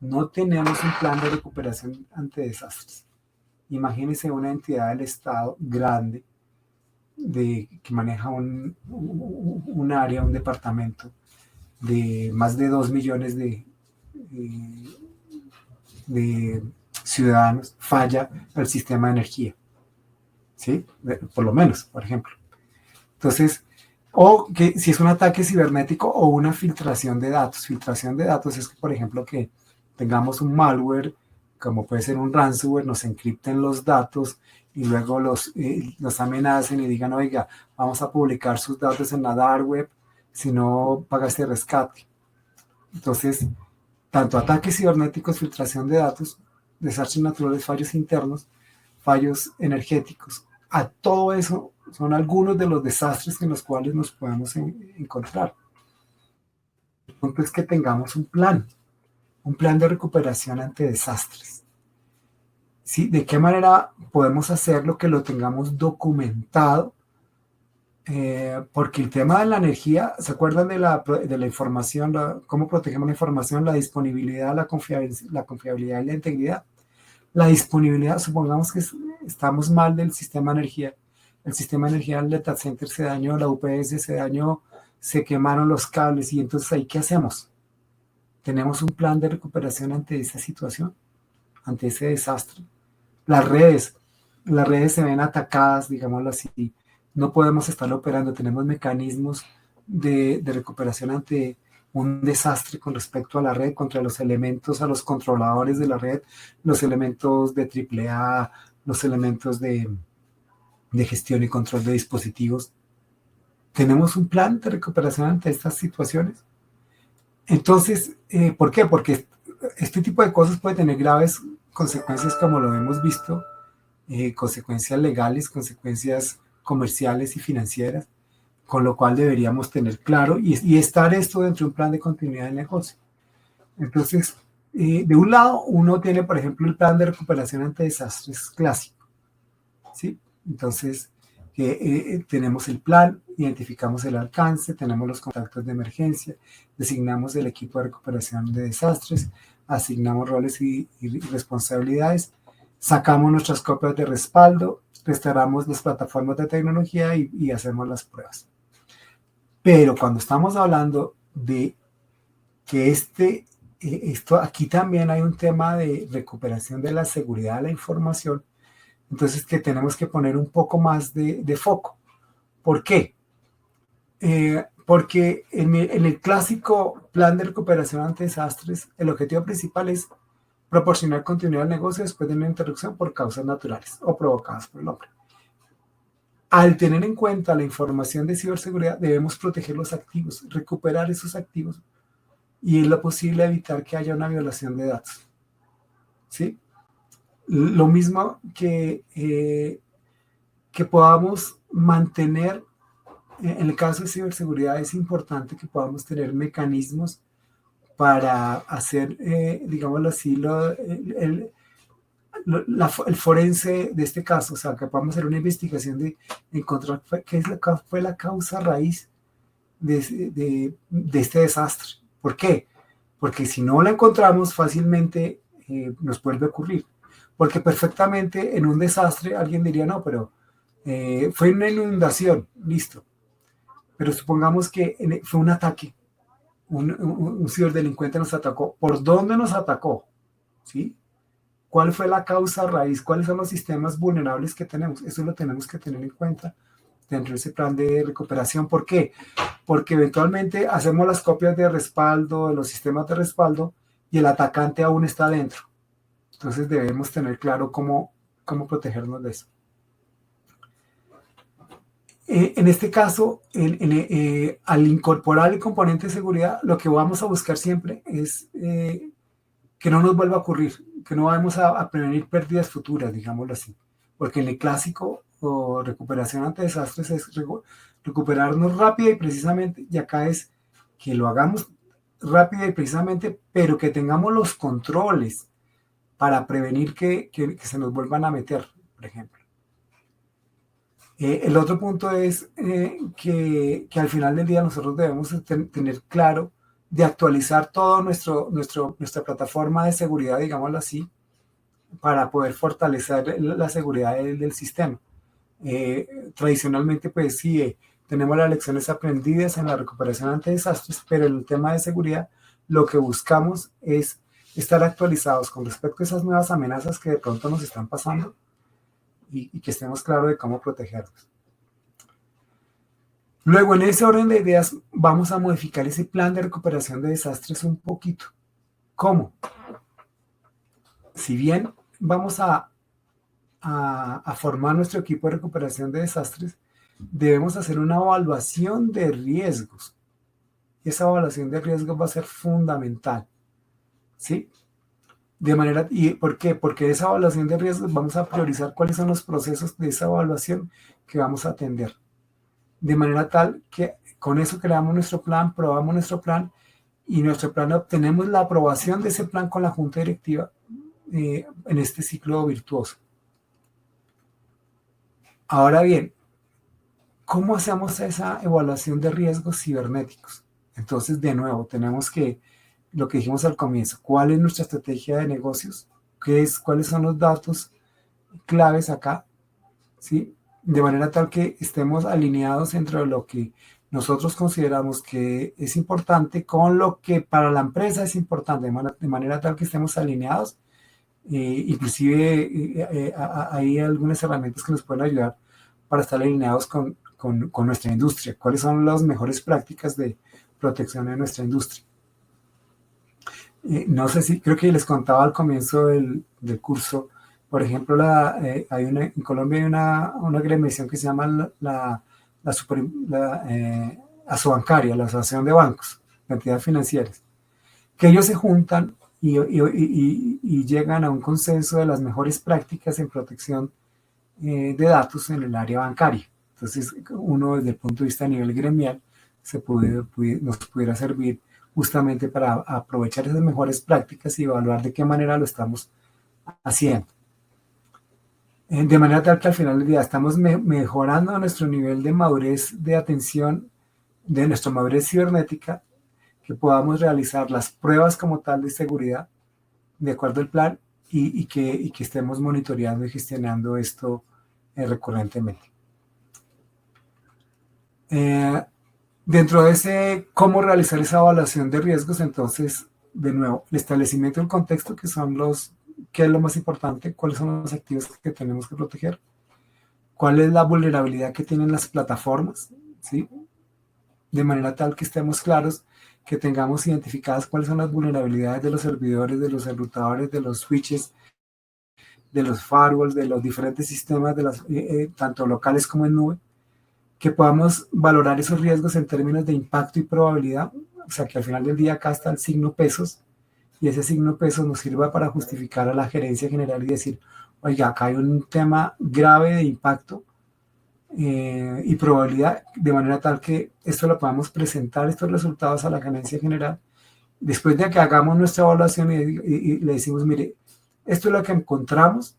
no tenemos un plan de recuperación ante desastres. Imagínense una entidad del Estado grande que maneja un área, un departamento de más de 2 millones de ciudadanos, falla el sistema de energía. ¿Sí? Por lo menos, por ejemplo. Entonces, o que si es un ataque cibernético o una filtración de datos. Filtración de datos es, por ejemplo, que tengamos un malware, como puede ser un ransomware, nos encripten los datos y luego los amenacen y digan, oiga, vamos a publicar sus datos en la dark web si no paga este rescate. Entonces, tanto ataques cibernéticos, filtración de datos, desastres naturales, fallos internos, fallos energéticos, a todo eso son algunos de los desastres en los cuales nos podemos encontrar. El punto es que tengamos un plan de recuperación ante desastres. ¿Sí? ¿De qué manera podemos hacerlo que lo tengamos documentado? Porque el tema de la energía, ¿se acuerdan de la información? ¿Cómo protegemos la información? La disponibilidad, la confiabilidad y la integridad. La disponibilidad, supongamos que estamos mal del sistema de energía. El sistema de energía del data center se dañó, la UPS se dañó, se quemaron los cables y entonces ahí, ¿qué hacemos? ¿Tenemos un plan de recuperación ante esa situación? Ante ese desastre. Las redes se ven atacadas, digámoslo así. No podemos estar operando. Tenemos mecanismos de recuperación ante un desastre con respecto a la red, contra los elementos, a los controladores de la red, los elementos de AAA, los elementos de gestión y control de dispositivos. ¿Tenemos un plan de recuperación ante estas situaciones? Entonces, ¿por qué? Porque este tipo de cosas puede tener graves consecuencias, como lo hemos visto, consecuencias legales, consecuencias comerciales y financieras, con lo cual deberíamos tener claro y estar esto dentro de un plan de continuidad del negocio. Entonces, de un lado, uno tiene, por ejemplo, el plan de recuperación ante desastres clásico, ¿sí? Entonces, tenemos el plan, identificamos el alcance, tenemos los contactos de emergencia, designamos el equipo de recuperación de desastres, asignamos roles y responsabilidades, sacamos nuestras copias de respaldo, restauramos las plataformas de tecnología y hacemos las pruebas. Pero cuando estamos hablando de que esto aquí también hay un tema de recuperación de la seguridad de la información, entonces que tenemos que poner un poco más de foco. ¿Por qué? Porque en el clásico plan de recuperación ante desastres, el objetivo principal es proporcionar continuidad al negocio después de una interrupción por causas naturales o provocadas por el hombre. Al tener en cuenta la información de ciberseguridad, debemos proteger los activos, recuperar esos activos y en lo posible evitar que haya una violación de datos. ¿Sí? Lo mismo que podamos mantener, en el caso de ciberseguridad es importante que podamos tener mecanismos para hacer, digámoslo así, el forense de este caso, o sea, que podamos hacer una investigación de encontrar qué fue la causa raíz de este desastre. ¿Por qué? Porque si no la encontramos fácilmente, nos vuelve a ocurrir. Porque perfectamente en un desastre alguien diría, no, pero fue una inundación, listo. Pero supongamos que fue un ataque, un ciberdelincuente nos atacó. ¿Por dónde nos atacó? ¿Sí? ¿Cuál fue la causa raíz? ¿Cuáles son los sistemas vulnerables que tenemos? Eso lo tenemos que tener en cuenta dentro de ese plan de recuperación. ¿Por qué? Porque eventualmente hacemos las copias de respaldo, de los sistemas de respaldo, y el atacante aún está dentro. Entonces debemos tener claro cómo protegernos de eso. En este caso, al incorporar el componente de seguridad, lo que vamos a buscar siempre es que no nos vuelva a ocurrir, que no vamos a prevenir pérdidas futuras, digámoslo así. Porque en el clásico o recuperación ante desastres es recuperarnos rápida y precisamente, y acá es que lo hagamos rápida y precisamente, pero que tengamos los controles para prevenir que se nos vuelvan a meter, por ejemplo. El otro punto es que al final del día nosotros debemos tener claro de actualizar todo nuestra plataforma de seguridad, digámoslo así, para poder fortalecer la seguridad del sistema. Tradicionalmente, pues sí, tenemos las lecciones aprendidas en la recuperación ante desastres, pero en el tema de seguridad lo que buscamos es estar actualizados con respecto a esas nuevas amenazas que de pronto nos están pasando y que estemos claros de cómo protegernos. Luego, en ese orden de ideas, vamos a modificar ese plan de recuperación de desastres un poquito. ¿Cómo? Si bien vamos a formar nuestro equipo de recuperación de desastres, debemos hacer una evaluación de riesgos. Y esa evaluación de riesgos va a ser fundamental. ¿Sí? De manera, ¿y por qué? Porque esa evaluación de riesgos vamos a priorizar cuáles son los procesos de esa evaluación que vamos a atender. De manera tal que con eso creamos nuestro plan, probamos nuestro plan y nuestro plan obtenemos la aprobación de ese plan con la junta directiva en este ciclo virtuoso. Ahora bien, ¿cómo hacemos esa evaluación de riesgos cibernéticos? Entonces, de nuevo, tenemos que, lo que dijimos al comienzo, ¿cuál es nuestra estrategia de negocios? ¿Cuáles son los datos claves acá? ¿Sí? De manera tal que estemos alineados entre lo que nosotros consideramos que es importante con lo que para la empresa es importante, de manera tal que estemos alineados. Inclusive hay algunas herramientas que nos pueden ayudar para estar alineados con nuestra industria. ¿Cuáles son las mejores prácticas de protección de nuestra industria? No sé si, creo que les contaba al comienzo del curso, por ejemplo, en Colombia hay una agremiación que se llama la Asobancaria, la Asociación de Bancos, de entidades financieras, que ellos se juntan y llegan a un consenso de las mejores prácticas en protección de datos en el área bancaria. Entonces, uno desde el punto de vista a nivel gremial nos pudiera servir justamente para aprovechar esas mejores prácticas y evaluar de qué manera lo estamos haciendo. De manera tal que al final del día estamos mejorando nuestro nivel de madurez de atención, de nuestra madurez cibernética, que podamos realizar las pruebas como tal de seguridad de acuerdo al plan y que estemos monitoreando y gestionando esto recurrentemente. Dentro de ese cómo realizar esa evaluación de riesgos, entonces, de nuevo, el establecimiento del contexto, que son qué es lo más importante, cuáles son los activos que tenemos que proteger, cuál es la vulnerabilidad que tienen las plataformas, ¿sí? De manera tal que estemos claros, que tengamos identificadas cuáles son las vulnerabilidades de los servidores, de los enrutadores, de los switches, de los firewalls, de los diferentes sistemas, tanto locales como en nube, que podamos valorar esos riesgos en términos de impacto y probabilidad, o sea que al final del día acá está el signo pesos, y ese signo pesos nos sirva para justificar a la gerencia general y decir, oiga, acá hay un tema grave de impacto y probabilidad, de manera tal que esto lo podamos presentar, estos resultados a la gerencia general, después de que hagamos nuestra evaluación y le decimos, mire, Esto es lo que encontramos,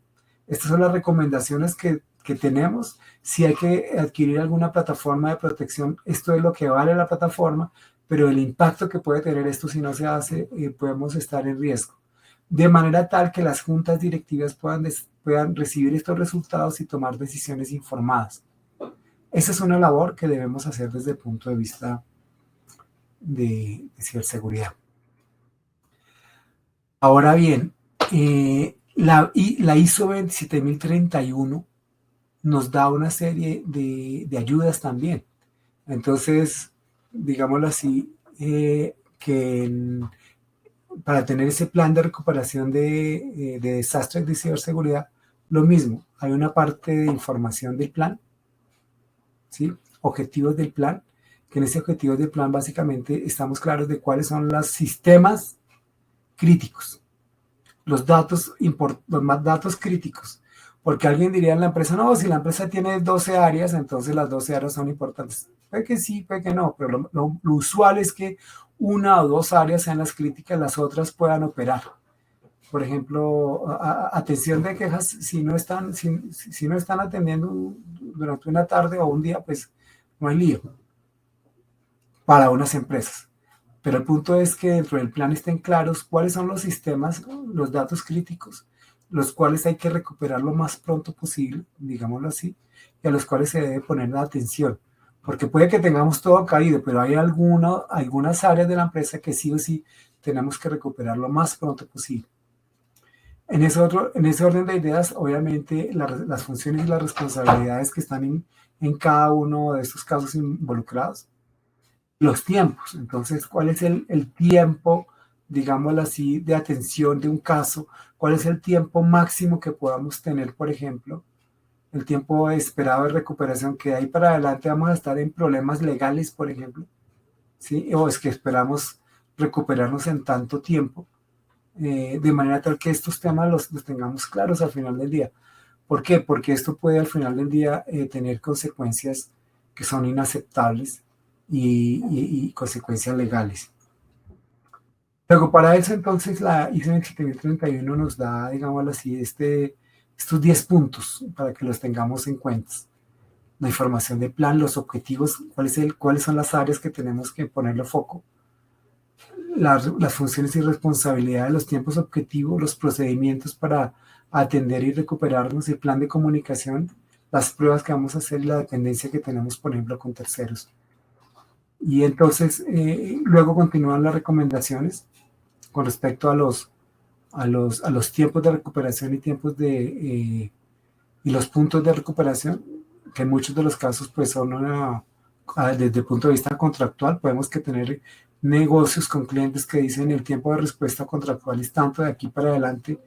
estas son las recomendaciones que tenemos. Si hay que adquirir alguna plataforma de protección, esto es lo que vale la plataforma, pero el impacto que puede tener esto si no se hace, podemos estar en riesgo. De manera tal que las juntas directivas puedan recibir estos resultados y tomar decisiones informadas. Esa es una labor que debemos hacer desde el punto de vista de ciberseguridad. Ahora bien, la ISO 27031 nos da una serie de ayudas también. Entonces, digámoslo así, para tener ese plan de recuperación de desastres de ciberseguridad, lo mismo, hay una parte de información del plan, ¿sí? Objetivos del plan, que en ese objetivo del plan básicamente estamos claros de cuáles son los sistemas críticos, los más datos críticos. Porque alguien diría en la empresa, no, si la empresa tiene 12 áreas, entonces las 12 áreas son importantes. Puede que sí, puede que no, pero lo usual es que una o dos áreas sean las críticas, las otras puedan operar. Por ejemplo, atención de quejas, si no están atendiendo durante una tarde o un día, pues no hay lío para unas empresas. Pero el punto es que dentro del plan estén claros cuáles son los sistemas, los datos críticos, los cuales hay que recuperar lo más pronto posible, digámoslo así, y a los cuales se debe poner la atención. Porque puede que tengamos todo caído, pero hay algunas áreas de la empresa que sí o sí tenemos que recuperar lo más pronto posible. En ese orden de ideas, obviamente, las funciones y las responsabilidades que están en cada uno de estos casos involucrados, los tiempos. Entonces, ¿cuál es el tiempo, digámoslo así, de atención de un caso? ¿Cuál es el tiempo máximo que podamos tener, por ejemplo? El tiempo esperado de recuperación, que de ahí para adelante vamos a estar en problemas legales, por ejemplo, ¿sí? O es que esperamos recuperarnos en tanto tiempo, de manera tal que estos temas los tengamos claros al final del día. ¿Por qué? Porque esto puede al final del día tener consecuencias que son inaceptables y consecuencias legales. Luego, para eso entonces la ISO 27031 nos da, digámoslo así, estos 10 puntos para que los tengamos en cuenta. La información de plan, los objetivos, cuáles son las áreas que tenemos que ponerle foco, las funciones y responsabilidades, los tiempos objetivos, los procedimientos para atender y recuperarnos, el plan de comunicación, las pruebas que vamos a hacer y la dependencia que tenemos, por ejemplo, con terceros. Y entonces, luego continúan las recomendaciones con respecto a los tiempos de recuperación y y los puntos de recuperación, que en muchos de los casos pues son desde el punto de vista contractual, podemos tener negocios con clientes que dicen el tiempo de respuesta contractual es tanto, de aquí para adelante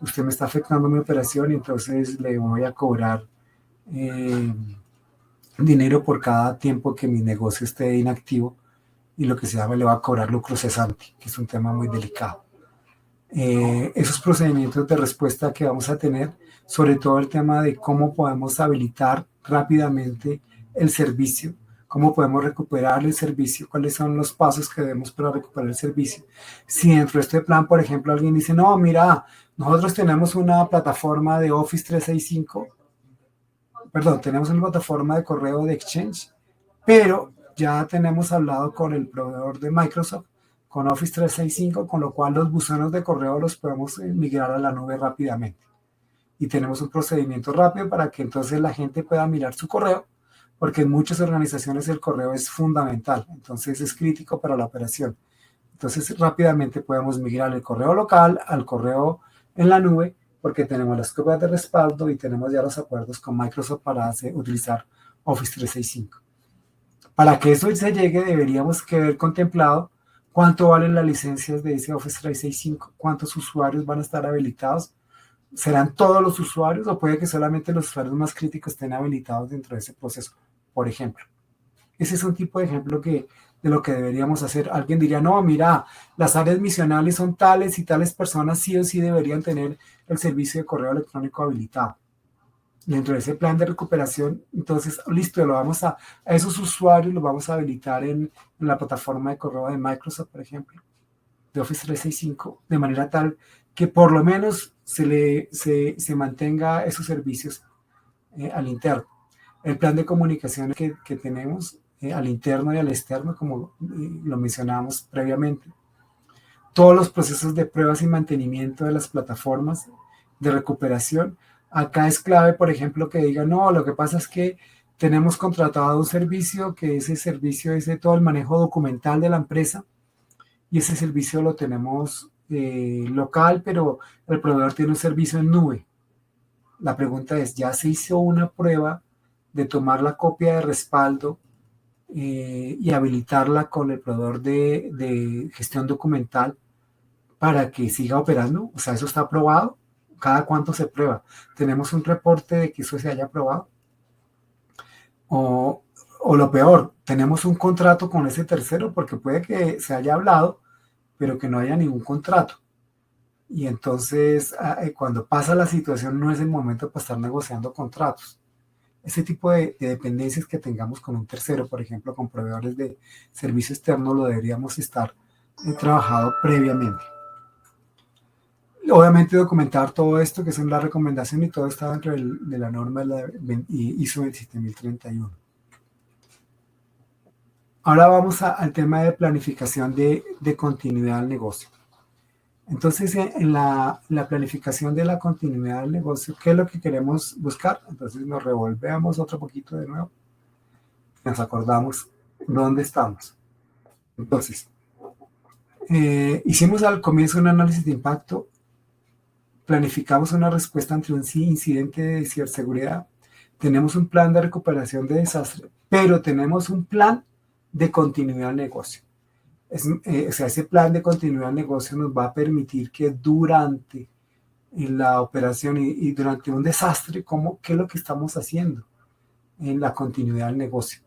usted me está afectando mi operación y entonces le voy a cobrar dinero por cada tiempo que mi negocio esté inactivo, y lo que se llama le va a cobrar lucro cesante, que es un tema muy delicado. Esos procedimientos de respuesta que vamos a tener, sobre todo el tema de cómo podemos habilitar rápidamente el servicio, cómo podemos recuperar el servicio, cuáles son los pasos que debemos para recuperar el servicio. Si dentro de este plan, por ejemplo, alguien dice, no, mira, nosotros tenemos una plataforma de Office 365, tenemos una plataforma de correo de Exchange, pero ya tenemos hablado con el proveedor de Microsoft, con Office 365, con lo cual los buzones de correo los podemos migrar a la nube rápidamente. Y tenemos un procedimiento rápido para que entonces la gente pueda mirar su correo, porque en muchas organizaciones el correo es fundamental, entonces es crítico para la operación. Entonces rápidamente podemos migrar el correo local al correo en la nube, porque tenemos las copias de respaldo y tenemos ya los acuerdos con Microsoft para utilizar Office 365. Para que eso se llegue, deberíamos que haber contemplado cuánto valen las licencias de ese Office 365, cuántos usuarios van a estar habilitados. ¿Serán todos los usuarios o puede que solamente los usuarios más críticos estén habilitados dentro de ese proceso? Por ejemplo, ese es un tipo de ejemplo de lo que deberíamos hacer. Alguien diría, no, mira, las áreas misionales son tales y tales personas sí o sí deberían tener el servicio de correo electrónico habilitado. Dentro de ese plan de recuperación, entonces, listo, a esos usuarios los vamos a habilitar en la plataforma de correo de Microsoft, por ejemplo. de Office 365, de manera tal que por lo menos se mantenga esos servicios al interno. El plan de comunicación que tenemos al interno y al externo, como lo mencionábamos previamente. Todos los procesos de pruebas y mantenimiento de las plataformas de recuperación. Acá es clave, por ejemplo, que digan, no, lo que pasa es que tenemos contratado un servicio, que ese servicio es de todo el manejo documental de la empresa, y ese servicio lo tenemos local, pero el proveedor tiene un servicio en nube. La pregunta es, ¿ya se hizo una prueba de tomar la copia de respaldo y habilitarla con el proveedor de gestión documental para que siga operando? O sea, ¿eso está aprobado? ¿Cada cuánto se prueba? ¿Tenemos un reporte de que eso se haya aprobado? O lo peor, tenemos un contrato con ese tercero, porque puede que se haya hablado, pero que no haya ningún contrato. Y entonces, cuando pasa la situación, no es el momento para estar negociando contratos. Ese tipo de dependencias que tengamos con un tercero, por ejemplo, con proveedores de servicio externo, lo deberíamos estar trabajado previamente. Obviamente documentar todo esto, que es la recomendación, y todo está dentro de la norma de la ISO 27031. Ahora vamos al tema de planificación de continuidad del negocio. Entonces, en la planificación de la continuidad del negocio, ¿qué es lo que queremos buscar? Entonces nos revolvemos otro poquito de nuevo. Nos acordamos dónde estamos. Entonces, hicimos al comienzo un análisis de impacto, planificamos una respuesta ante un incidente de ciberseguridad, tenemos un plan de recuperación de desastre, pero tenemos un plan de continuidad del negocio. O sea, ese plan de continuidad del negocio nos va a permitir que durante la operación y durante un desastre, ¿qué es lo que estamos haciendo en la continuidad del negocio?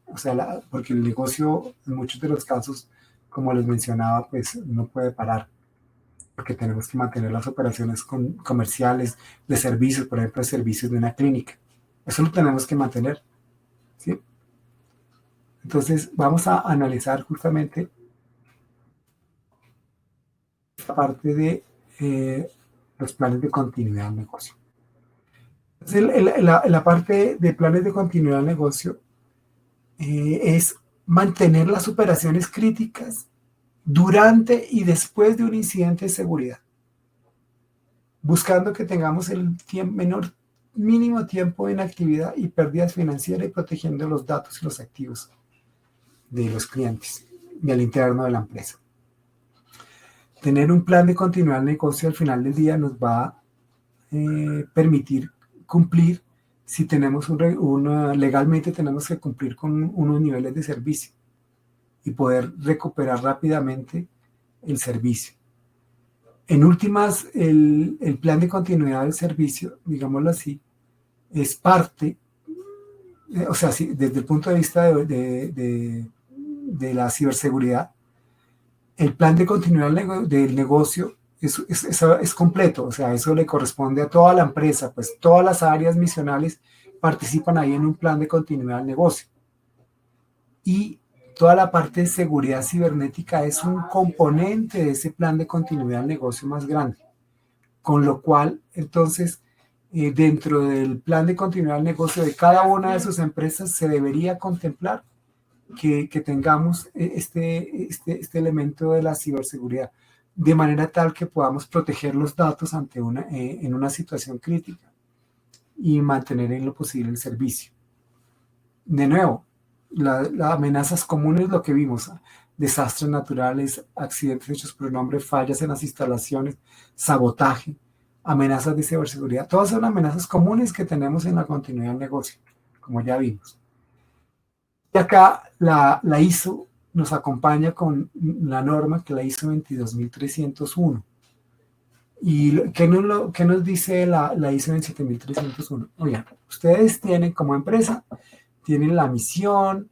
O sea, porque el negocio, en muchos de los casos, como les mencionaba, pues no puede parar, porque tenemos que mantener las operaciones comerciales de servicios, por ejemplo, de servicios de una clínica. Eso lo tenemos que mantener, ¿sí? Entonces, vamos a analizar justamente esta parte de los planes de continuidad del negocio. Entonces, la parte de planes de continuidad del negocio es mantener las operaciones críticas durante y después de un incidente de seguridad, buscando que tengamos el mínimo tiempo de inactividad y pérdidas financieras, y protegiendo los datos y los activos de los clientes y al interno de la empresa. Tener un plan de continuidad del negocio al final del día nos va a permitir cumplir, si tenemos legalmente tenemos que cumplir con unos niveles de servicio y poder recuperar rápidamente el servicio. En últimas, el plan de continuidad del servicio, digámoslo así, es parte, o sea, desde el punto de vista de la ciberseguridad, el plan de continuidad del negocio es completo, o sea, eso le corresponde a toda la empresa, pues todas las áreas misionales participan ahí en un plan de continuidad del negocio. Y toda la parte de seguridad cibernética es un componente de ese plan de continuidad del negocio más grande. Con lo cual, entonces, dentro del plan de continuidad del negocio de cada una de sus empresas se debería contemplar que tengamos este elemento de la ciberseguridad, de manera tal que podamos proteger los datos en una situación crítica y mantener en lo posible el servicio. De nuevo, las amenazas comunes, lo que vimos: desastres naturales, accidentes hechos por el hombre, fallas en las instalaciones, sabotaje, amenazas de ciberseguridad. Todas son amenazas comunes que tenemos en la continuidad del negocio, como ya vimos. Y acá la ISO nos acompaña con la norma, que es la ISO 22301. ¿Y qué nos dice la ISO 27301? Oigan, ustedes tienen como empresa, tienen la misión,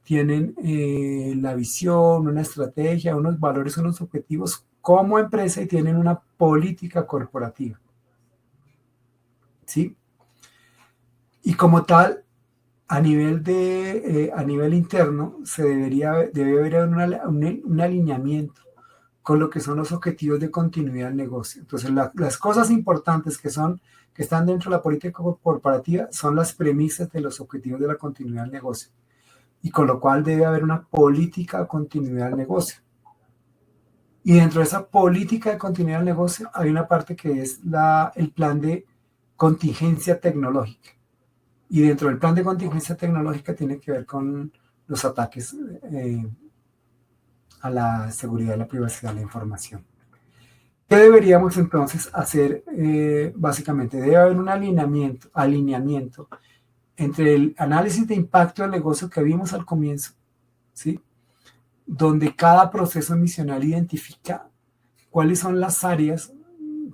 tienen la visión, una estrategia, unos valores, unos objetivos como empresa, y tienen una política corporativa, ¿sí? Y como tal, a nivel interno, debe haber un alineamiento con lo que son los objetivos de continuidad del negocio. Entonces, las cosas importantes que están dentro de la política corporativa son las premisas de los objetivos de la continuidad del negocio. Y con lo cual debe haber una política de continuidad del negocio. Y dentro de esa política de continuidad del negocio hay una parte que es el plan de contingencia tecnológica. Y dentro del plan de contingencia tecnológica tiene que ver con los ataques a la seguridad y la privacidad de la información. ¿Qué deberíamos entonces hacer? Básicamente debe haber un alineamiento entre el análisis de impacto del negocio que vimos al comienzo, ¿sí? Donde cada proceso misional identifica cuáles son las áreas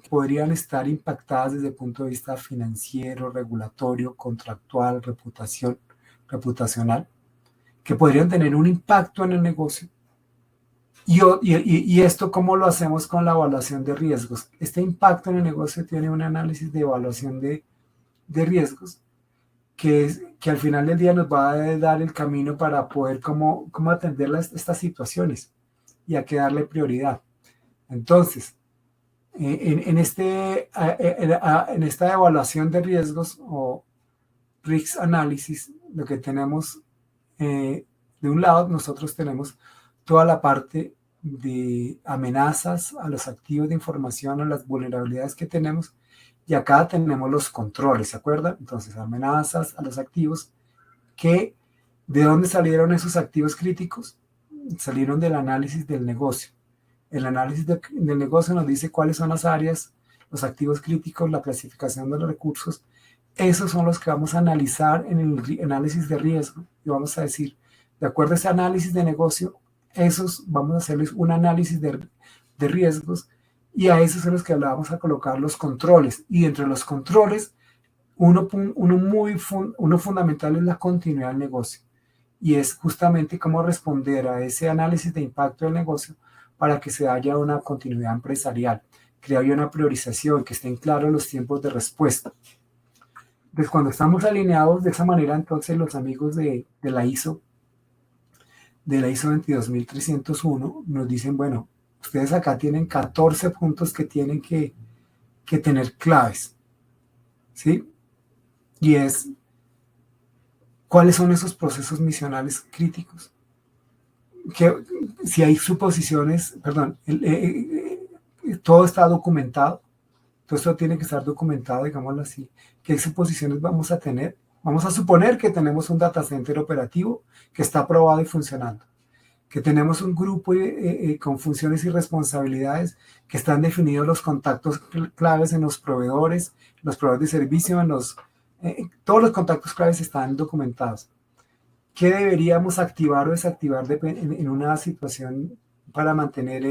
que podrían estar impactadas desde el punto de vista financiero, regulatorio, contractual, reputacional, que podrían tener un impacto en el negocio. Y esto, ¿cómo lo hacemos con la evaluación de riesgos? Este impacto en el negocio tiene un análisis de evaluación de riesgos que al final del día nos va a dar el camino para poder cómo atender estas situaciones y a qué darle prioridad. Entonces, en esta evaluación de riesgos o risk analysis, lo que tenemos de un lado, nosotros tenemos toda la parte de amenazas a los activos de información, a las vulnerabilidades que tenemos, y acá tenemos los controles, ¿se acuerdan? Entonces, amenazas a los activos, ¿de dónde salieron esos activos críticos? Salieron del análisis del negocio. El análisis del negocio nos dice cuáles son las áreas, los activos críticos, la clasificación de los recursos. Esos son los que vamos a analizar en el análisis de riesgo. Y vamos a decir, de acuerdo a ese análisis de negocio, vamos a hacerles un análisis de riesgos, y a esos son los que vamos a colocar los controles. Y entre los controles, uno fundamental es la continuidad del negocio. Y es justamente cómo responder a ese análisis de impacto del negocio para que se haya una continuidad empresarial, que haya una priorización, que estén claros los tiempos de respuesta. Entonces, cuando estamos alineados de esa manera, entonces los amigos de la ISO 22301 nos dicen, bueno, ustedes acá tienen 14 puntos que tienen que tener claves, ¿sí? Y es, ¿cuáles son esos procesos misionales críticos? Que si hay suposiciones, todo está documentado, todo esto tiene que estar documentado, digámoslo así. ¿Qué suposiciones vamos a tener? Vamos a suponer que tenemos un data center operativo que está aprobado y funcionando, que tenemos un grupo con funciones y responsabilidades, que están definidos los contactos claves en los proveedores de servicio, todos los contactos claves están documentados. ¿Qué deberíamos activar o desactivar en una situación para mantener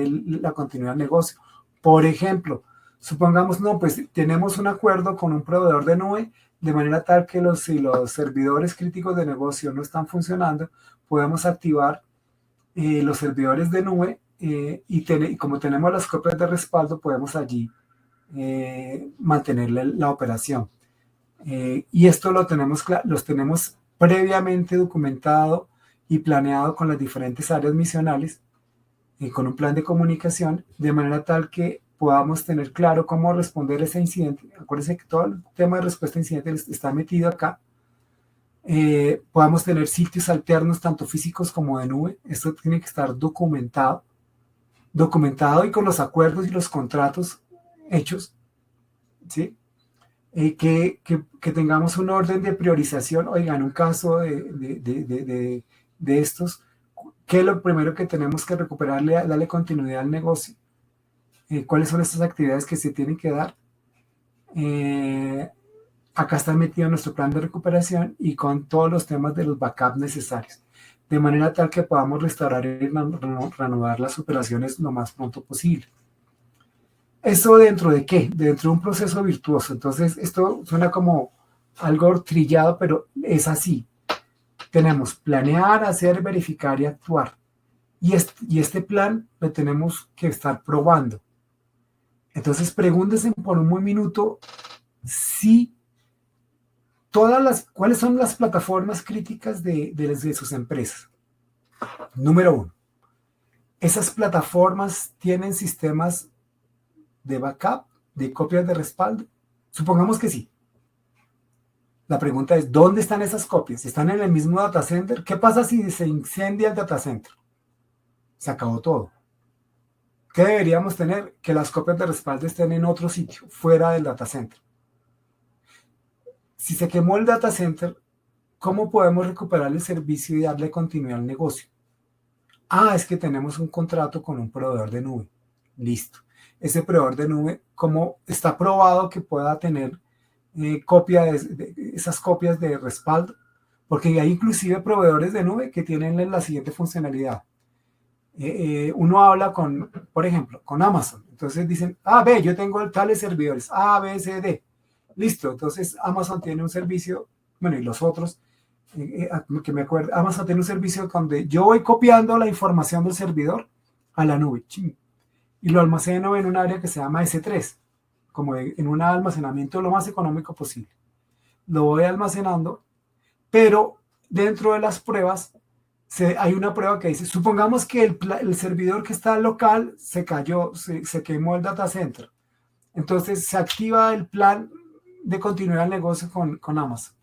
la continuidad del negocio? Por ejemplo, supongamos, pues tenemos un acuerdo con un proveedor de nube, de manera tal que si los servidores críticos de negocio no están funcionando, podemos activar los servidores de nube y como tenemos las copias de respaldo, podemos allí mantener la operación. Y esto los tenemos previamente documentado y planeado con las diferentes áreas misionales, con un plan de comunicación, de manera tal que podamos tener claro cómo responder a ese incidente. Acuérdense que todo el tema de respuesta a incidentes está metido acá. Podamos tener sitios alternos, tanto físicos como de nube. Esto tiene que estar documentado y con los acuerdos y los contratos hechos, ¿sí? Que tengamos un orden de priorización. Oiga, en un caso de estos, ¿qué es lo primero que tenemos que recuperarle, darle continuidad al negocio? ¿Cuáles son estas actividades que se tienen que dar? Acá está metido nuestro plan de recuperación y con todos los temas de los backups necesarios, de manera tal que podamos restaurar y reanudar las operaciones lo más pronto posible. ¿Esto dentro de qué? Dentro de un proceso virtuoso. Entonces, esto suena como algo trillado, pero es así. Tenemos planear, hacer, verificar y actuar. Y este plan lo tenemos que estar probando. Entonces, pregúntense por un buen minuto si ¿cuáles son las plataformas críticas de sus empresas? Número 1. ¿Esas plataformas tienen sistemas de backup, de copias de respaldo? Supongamos que sí. La pregunta es, ¿dónde están esas copias? ¿Están en el mismo data center? ¿Qué pasa si se incendia el data center? Se acabó todo. ¿Qué deberíamos tener? Que las copias de respaldo estén en otro sitio, fuera del data center. Si se quemó el data center, ¿cómo podemos recuperar el servicio y darle continuidad al negocio? Es que tenemos un contrato con un proveedor de nube. Listo. Ese proveedor de nube, ¿cómo está probado que pueda tener esas copias de respaldo? Porque hay inclusive proveedores de nube que tienen la siguiente funcionalidad. Uno habla con, por ejemplo, con Amazon. Entonces dicen, ve, yo tengo tales servidores, A, B, C, D. Listo. Entonces Amazon tiene un servicio, bueno, y los otros, que me acuerdo, Amazon tiene un servicio donde yo voy copiando la información del servidor a la nube. Y lo almaceno en un área que se llama S3, como en un almacenamiento lo más económico posible. Lo voy almacenando, pero dentro de las pruebas hay una prueba que dice, supongamos que el servidor que está local se cayó, se quemó el data center. Entonces se activa el plan de continuidad del negocio con Amazon.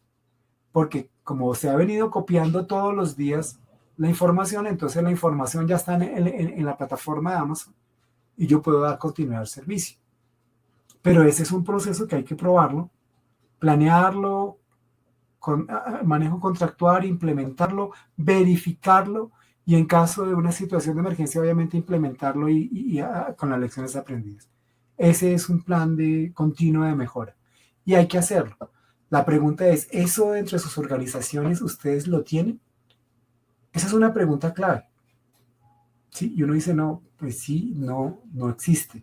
Porque como se ha venido copiando todos los días la información, entonces la información ya está en la plataforma de Amazon y yo puedo dar continuidad al servicio. Pero ese es un proceso que hay que probarlo, planearlo, con manejo contractual, implementarlo, verificarlo y en caso de una situación de emergencia obviamente implementarlo con las lecciones aprendidas. Ese es un plan de continuo de mejora y hay que hacerlo. La pregunta es, ¿eso dentro de sus organizaciones ustedes lo tienen? Esa es una pregunta clave. ¿Sí? Y uno dice, no, pues sí, no existe.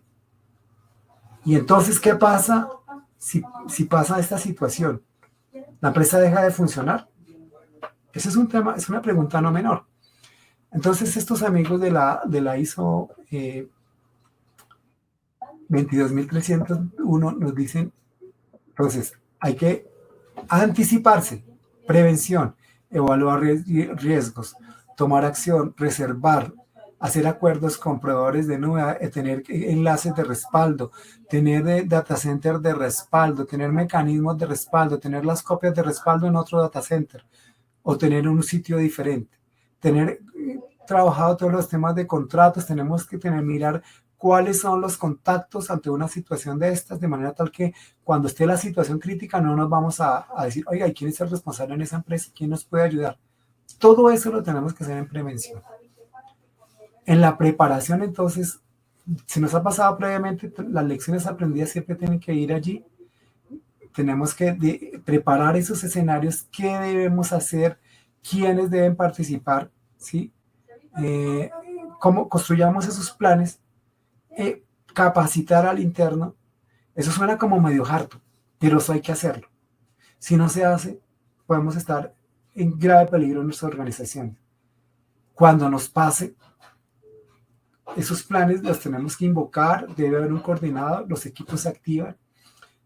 Y entonces, ¿qué pasa si pasa esta situación? ¿La empresa deja de funcionar? Ese es un tema, es una pregunta no menor. Entonces, estos amigos de la ISO 22301 nos dicen, entonces, hay que anticiparse, prevención, evaluar riesgos, tomar acción, reservar, hacer acuerdos con proveedores de nube, tener enlaces de respaldo, tener data center de respaldo, tener mecanismos de respaldo, tener las copias de respaldo en otro data center o tener un sitio diferente, tener trabajado todos los temas de contratos, tenemos que mirar cuáles son los contactos ante una situación de estas, de manera tal que cuando esté la situación crítica no nos vamos a decir, oiga, ¿y quién es el responsable en esa empresa? ¿Quién nos puede ayudar? Todo eso lo tenemos que hacer en prevención. En la preparación, entonces, si nos ha pasado previamente, las lecciones aprendidas siempre tienen que ir allí. Tenemos que preparar esos escenarios, qué debemos hacer, quiénes deben participar, ¿sí? Cómo construyamos esos planes, capacitar al interno. Eso suena como medio harto, pero eso hay que hacerlo. Si no se hace, podemos estar en grave peligro en nuestra organización. Cuando nos pase, esos planes los tenemos que invocar, debe haber un coordinador, los equipos se activan,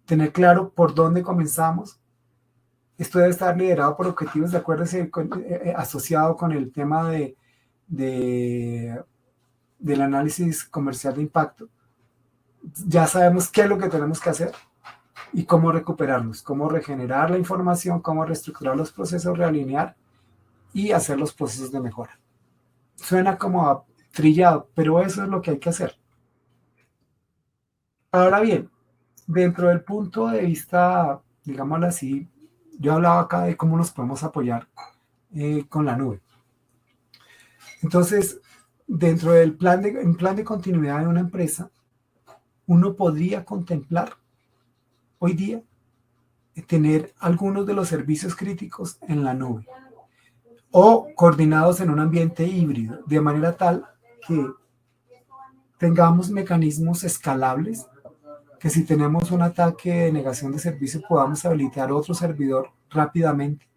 tener claro por dónde comenzamos. Esto debe estar liderado por objetivos, de acuerdo, asociado con el tema del análisis comercial de impacto. Ya sabemos qué es lo que tenemos que hacer y cómo recuperarnos, cómo regenerar la información, cómo reestructurar los procesos, realinear y hacer los procesos de mejora. Suena como trillado, pero eso es lo que hay que hacer. Ahora bien, dentro del punto de vista, digámoslo así, yo hablaba acá de cómo nos podemos apoyar con la nube. Entonces, dentro del plan de continuidad de una empresa, uno podría contemplar hoy día tener algunos de los servicios críticos en la nube o coordinados en un ambiente híbrido, de manera tal que tengamos mecanismos escalables, que si tenemos un ataque de negación de servicio podamos habilitar otro servidor rápidamente.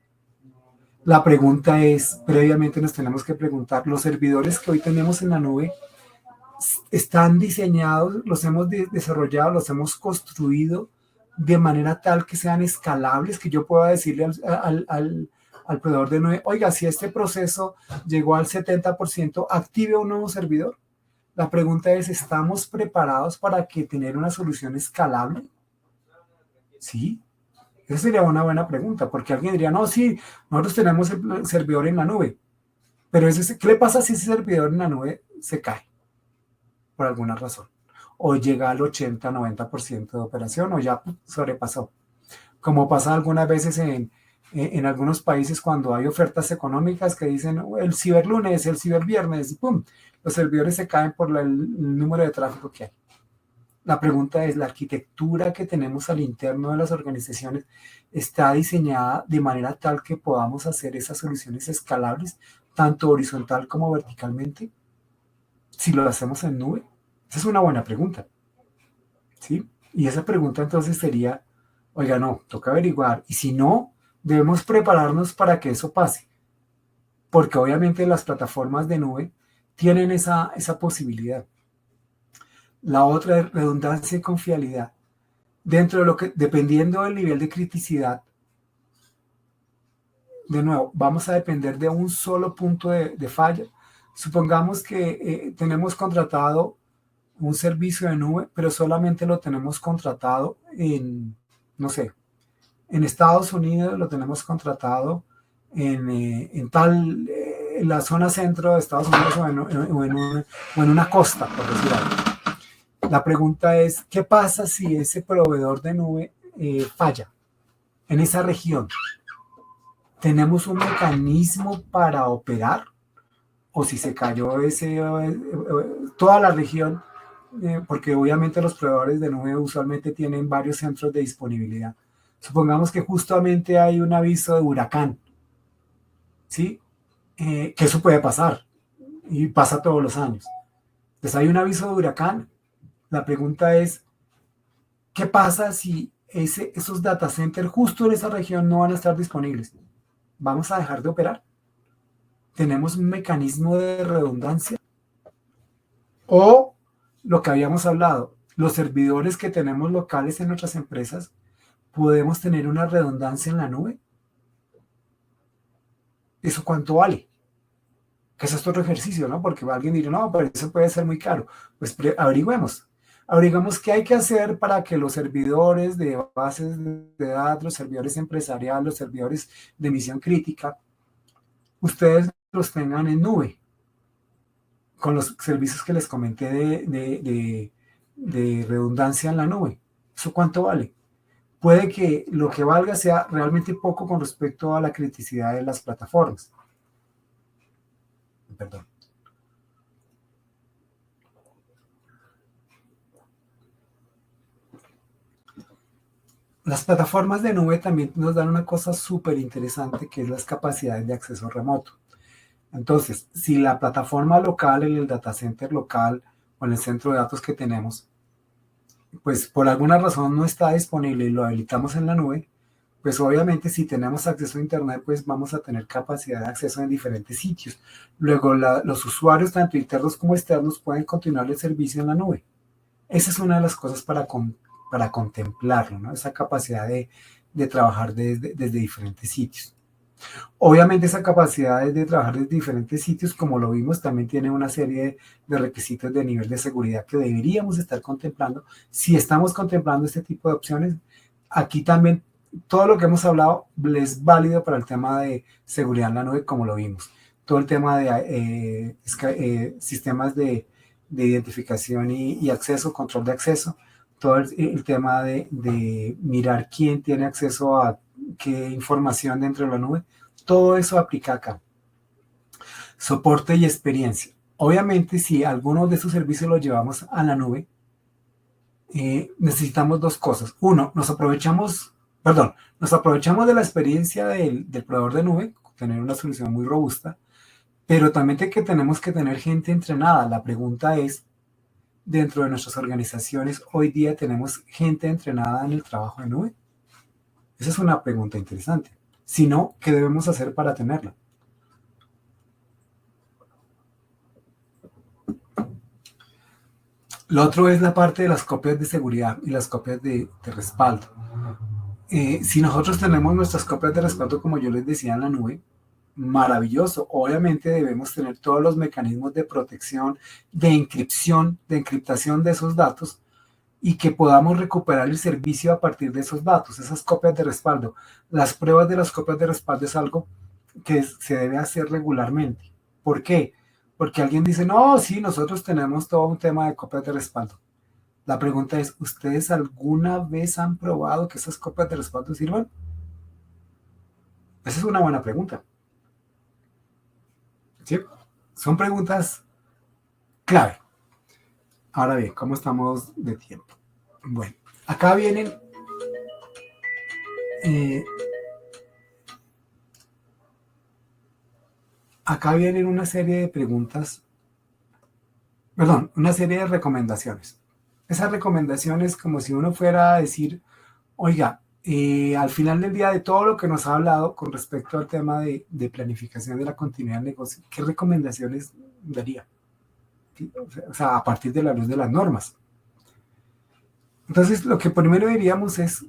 La pregunta es, previamente nos tenemos que preguntar, ¿los servidores que hoy tenemos en la nube están diseñados, los hemos desarrollado, los hemos construido de manera tal que sean escalables, que yo pueda decirle al proveedor de nube, oiga, si este proceso llegó al 70%, active un nuevo servidor? La pregunta es, ¿estamos preparados para que tener una solución escalable? Sí, esa sería una buena pregunta, porque alguien diría, no, sí, nosotros tenemos el servidor en la nube, pero ¿qué le pasa si ese servidor en la nube se cae por alguna razón? O llega al 80-90% de operación o ya sobrepasó. Como pasa algunas veces en algunos países cuando hay ofertas económicas que dicen el ciberlunes, el ciberviernes, y ¡pum! Los servidores se caen por el número de tráfico que hay. La pregunta es, ¿la arquitectura que tenemos al interno de las organizaciones está diseñada de manera tal que podamos hacer esas soluciones escalables, tanto horizontal como verticalmente? Si lo hacemos en nube, esa es una buena pregunta, ¿sí? Y esa pregunta entonces sería, oiga, no, toca averiguar. Y si no, debemos prepararnos para que eso pase, porque obviamente las plataformas de nube tienen esa posibilidad. La otra es redundancia y confiabilidad. Dentro de lo que, dependiendo del nivel de criticidad, de nuevo, vamos a depender de un solo punto de falla. Supongamos que tenemos contratado un servicio de nube, pero solamente lo tenemos contratado en, no sé, en Estados Unidos, lo tenemos contratado en tal, en la zona centro de Estados Unidos o en una costa, por decir algo. La pregunta es, ¿qué pasa si ese proveedor de nube falla en esa región? ¿Tenemos un mecanismo para operar? ¿O si se cayó toda la región? Porque obviamente los proveedores de nube usualmente tienen varios centros de disponibilidad. Supongamos que justamente hay un aviso de huracán, ¿sí? Que eso puede pasar y pasa todos los años. Entonces hay un aviso de huracán. La pregunta es, ¿qué pasa si esos data centers justo en esa región no van a estar disponibles? ¿Vamos a dejar de operar? ¿Tenemos un mecanismo de redundancia? O lo que habíamos hablado, los servidores que tenemos locales en nuestras empresas, ¿podemos tener una redundancia en la nube? ¿Eso cuánto vale? Que eso es otro ejercicio, ¿no? Porque alguien dirá, no, pero eso puede ser muy caro. Pues averigüemos. Averigüemos qué hay que hacer para que los servidores de bases de datos, los servidores empresariales, los servidores de misión crítica, ustedes los tengan en nube, con los servicios que les comenté de redundancia en la nube. ¿Eso cuánto vale? Puede que lo que valga sea realmente poco con respecto a la criticidad de las plataformas. Perdón. Las plataformas de nube también nos dan una cosa súper interesante que es las capacidades de acceso remoto. Entonces, si la plataforma local en el data center local o en el centro de datos que tenemos, pues por alguna razón no está disponible y lo habilitamos en la nube, pues obviamente si tenemos acceso a internet, pues vamos a tener capacidad de acceso en diferentes sitios. Luego los usuarios, tanto internos como externos, pueden continuar el servicio en la nube. Esa es una de las cosas para contemplarlo, ¿no? Esa capacidad de trabajar desde diferentes sitios. Obviamente esa capacidad de trabajar desde diferentes sitios, como lo vimos, también tiene una serie de requisitos de nivel de seguridad que deberíamos estar contemplando. Si estamos contemplando este tipo de opciones, aquí también todo lo que hemos hablado es válido para el tema de seguridad en la nube, como lo vimos. Todo el tema de sistemas de identificación y acceso, control de acceso, todo el tema de mirar quién tiene acceso a qué información dentro de la nube, todo eso aplica acá. Soporte y experiencia. Obviamente, si algunos de esos servicios los llevamos a la nube, necesitamos dos cosas. Uno, nos aprovechamos de la experiencia del proveedor de nube, tener una solución muy robusta, pero también que tenemos que tener gente entrenada. La pregunta es, dentro de nuestras organizaciones, hoy día tenemos gente entrenada en el trabajo de nube. Esa es una pregunta interesante. Si no, ¿qué debemos hacer para tenerla? Lo otro es la parte de las copias de seguridad y las copias de respaldo. Si nosotros tenemos nuestras copias de respaldo, como yo les decía, en la nube, maravilloso. Obviamente debemos tener todos los mecanismos de protección, de encriptación de esos datos y que podamos recuperar el servicio a partir de esos datos, esas copias de respaldo. Las pruebas de las copias de respaldo es algo que se debe hacer regularmente. ¿Por qué? Porque alguien dice, no, sí, nosotros tenemos todo un tema de copias de respaldo. La pregunta es, ¿ustedes alguna vez han probado que esas copias de respaldo sirvan? Esa es una buena pregunta. ¿Sí? Son preguntas clave. Ahora bien, ¿cómo estamos de tiempo? Bueno, acá vienen una serie de preguntas, perdón, una serie de recomendaciones. Esas recomendaciones como si uno fuera a decir, oiga, al final del día de todo lo que nos ha hablado con respecto al tema de planificación de la continuidad del negocio, ¿qué recomendaciones daría? O sea, a partir de la luz de las normas. Entonces, lo que primero diríamos es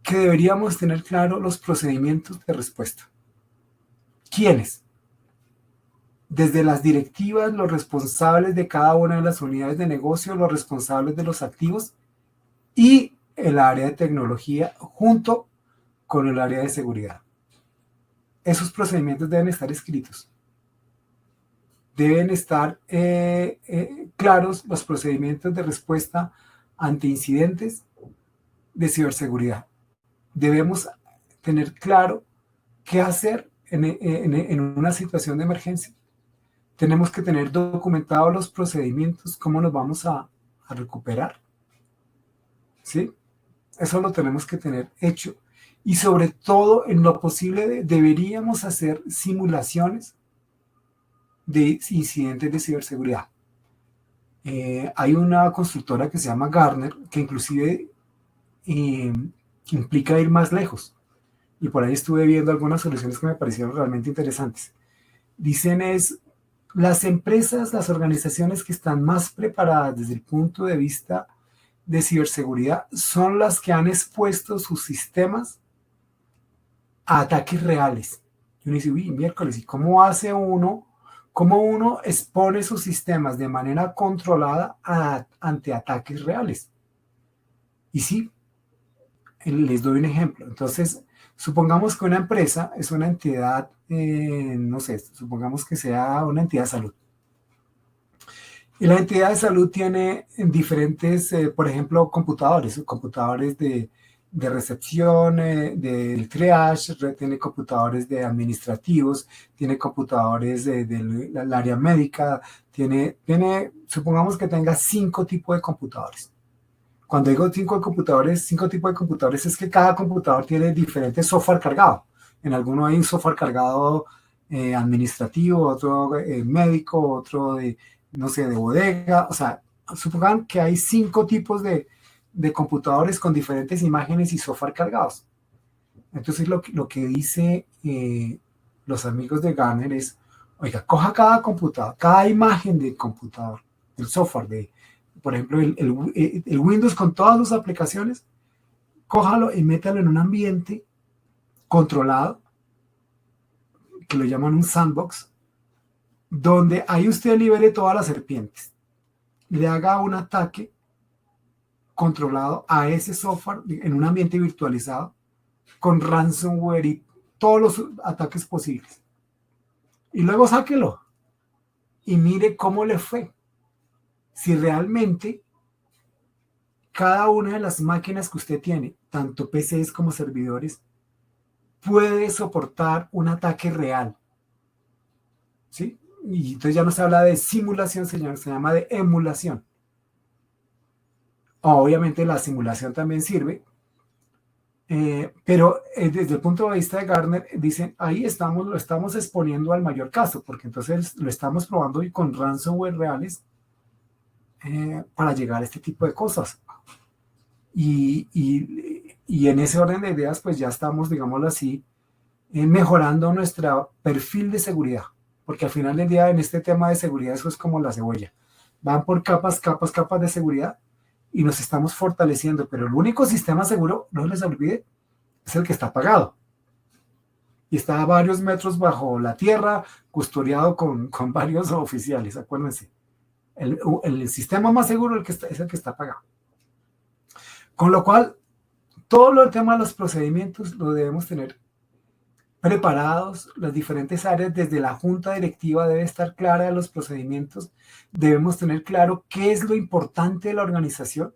que deberíamos tener claro los procedimientos de respuesta. ¿Quiénes? Desde las directivas, los responsables de cada una de las unidades de negocio, los responsables de los activos y el área de tecnología junto con el área de seguridad. Esos procedimientos deben estar escritos. Deben estar claros los procedimientos de respuesta ante incidentes de ciberseguridad. Debemos tener claro qué hacer en una situación de emergencia. Tenemos que tener documentados los procedimientos, cómo nos vamos a recuperar. ¿Sí? Eso lo tenemos que tener hecho. Y sobre todo, en lo posible, deberíamos hacer simulaciones de incidentes de ciberseguridad. Hay una constructora que se llama Gartner, que inclusive implica ir más lejos. Y por ahí estuve viendo algunas soluciones que me parecieron realmente interesantes. Dicen las empresas, las organizaciones que están más preparadas desde el punto de vista de ciberseguridad son las que han expuesto sus sistemas a ataques reales. Y uno dice, uy, miércoles, ¿y cómo uno expone sus sistemas de manera controlada ante ataques reales? Y sí, les doy un ejemplo. Entonces, supongamos que una empresa es una entidad, no sé, supongamos que sea una entidad de salud. Y la entidad de salud tiene diferentes, por ejemplo, computadores de recepción, del triage, tiene computadores de administrativos, tiene computadores del área médica, supongamos que tenga 5 tipos de computadores. Cuando digo 5 tipos de computadores es que cada computador tiene diferentes software cargado. En alguno hay un software cargado administrativo, otro médico, otro de, no sé, de bodega. O sea, supongan que hay 5 tipos de computadores con diferentes imágenes y software cargados. Entonces lo que dice los amigos de Gartner es, oiga, coja cada computador, cada imagen del computador, el software por ejemplo, el Windows con todas sus aplicaciones, cójalo y métalo en un ambiente controlado, que lo llaman un sandbox, donde ahí usted libere todas las serpientes, le haga un ataque controlado a ese software en un ambiente virtualizado, con ransomware y todos los ataques posibles. Y luego sáquelo y mire cómo le fue. Si realmente cada una de las máquinas que usted tiene, tanto PCs como servidores, puede soportar un ataque real. ¿Sí? Y entonces ya no se habla de simulación, se llama de emulación. Obviamente la simulación también sirve, pero desde el punto de vista de Gartner, dicen, ahí lo estamos exponiendo al mayor caso, porque entonces lo estamos probando con ransomware reales para llegar a este tipo de cosas. Y en ese orden de ideas, pues ya estamos, digámoslo así, mejorando nuestro perfil de seguridad, porque al final del día en este tema de seguridad eso es como la cebolla, van por capas de seguridad y nos estamos fortaleciendo, pero el único sistema seguro, no les olvide, es el que está pagado. y está a varios metros bajo la tierra, custodiado con varios oficiales, acuérdense. El sistema más seguro es el que está pagado. Con lo cual, todo el tema de los procedimientos lo debemos tener preparados, las diferentes áreas, desde la junta directiva debe estar clara de los procedimientos, debemos tener claro qué es lo importante de la organización,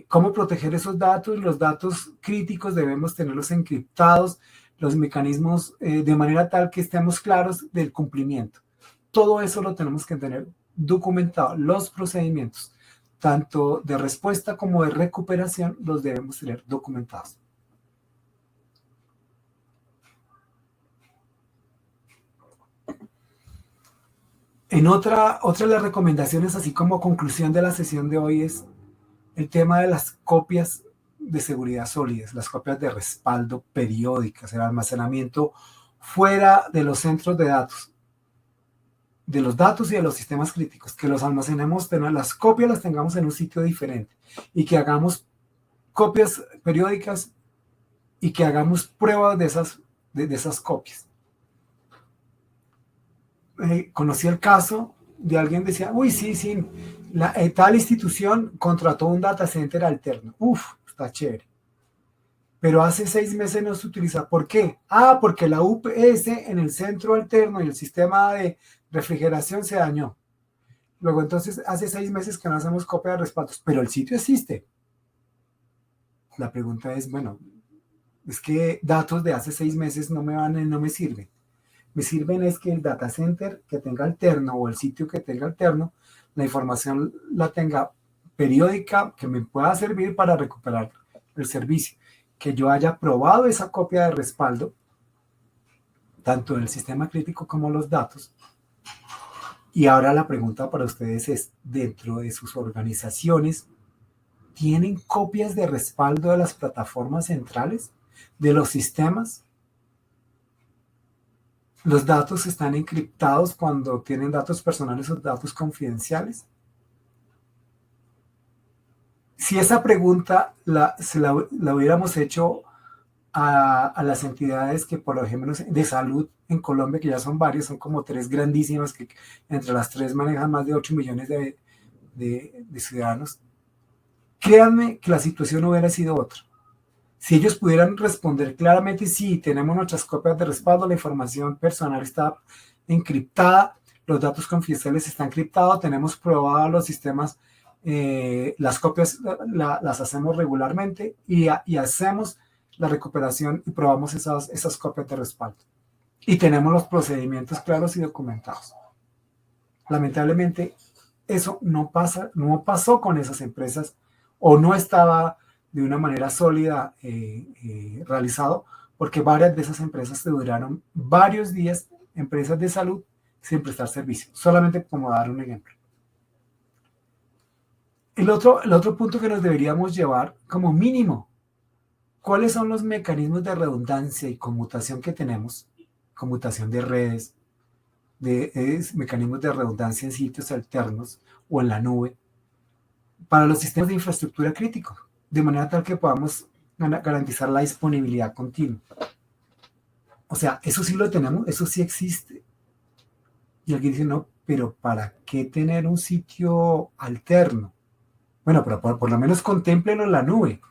cómo proteger esos datos, los datos críticos debemos tenerlos encriptados, los mecanismos de manera tal que estemos claros del cumplimiento. Todo eso lo tenemos que tener documentado, los procedimientos, tanto de respuesta como de recuperación, los debemos tener documentados. Otra de las recomendaciones, así como conclusión de la sesión de hoy, es el tema de las copias de seguridad sólidas, las copias de respaldo periódicas, el almacenamiento fuera de los centros de datos y de los sistemas críticos, que los almacenemos, las copias las tengamos en un sitio diferente y que hagamos copias periódicas y que hagamos pruebas de esas copias. Conocí el caso de alguien que decía, uy, sí, tal institución contrató un data center alterno. Está chévere. Pero hace 6 meses no se utiliza. ¿Por qué? Porque la UPS en el centro alterno y el sistema de refrigeración se dañó. Luego, entonces, hace 6 meses que no hacemos copia de respaldos, pero el sitio existe. La pregunta es, bueno, es que datos de hace 6 meses no me sirven. Me sirven es que el data center que tenga alterno o el sitio que tenga alterno, la información la tenga periódica, que me pueda servir para recuperar el servicio. Que yo haya probado esa copia de respaldo, tanto del sistema crítico como los datos. Y ahora la pregunta para ustedes es, dentro de sus organizaciones, ¿tienen copias de respaldo de las plataformas centrales, de los sistemas? ¿Los datos están encriptados cuando tienen datos personales o datos confidenciales? Si esa pregunta la hubiéramos hecho a las entidades que, por ejemplo, de salud en Colombia, que ya son varias, son como 3 grandísimas, que entre las 3 manejan más de 8 millones de ciudadanos, créanme que la situación hubiera sido otra. Si ellos pudieran responder claramente, sí, tenemos nuestras copias de respaldo, la información personal está encriptada, los datos confidenciales están encriptados, tenemos probados los sistemas, las copias las hacemos regularmente y hacemos la recuperación y probamos esas copias de respaldo. Y tenemos los procedimientos claros y documentados. Lamentablemente, eso no pasó con esas empresas o no estaba de una manera sólida realizado, porque varias de esas empresas se duraron varios días, empresas de salud, sin prestar servicio, solamente como dar un ejemplo. El otro punto que nos deberíamos llevar como mínimo, ¿cuáles son los mecanismos de redundancia y conmutación que tenemos? Conmutación de redes, mecanismos de redundancia en sitios alternos o en la nube, para los sistemas de infraestructura críticos, de manera tal que podamos garantizar la disponibilidad continua. O sea, eso sí lo tenemos, eso sí existe. Y alguien dice, no, pero ¿para qué tener un sitio alterno? Bueno, pero por lo menos contémplelo en la nube.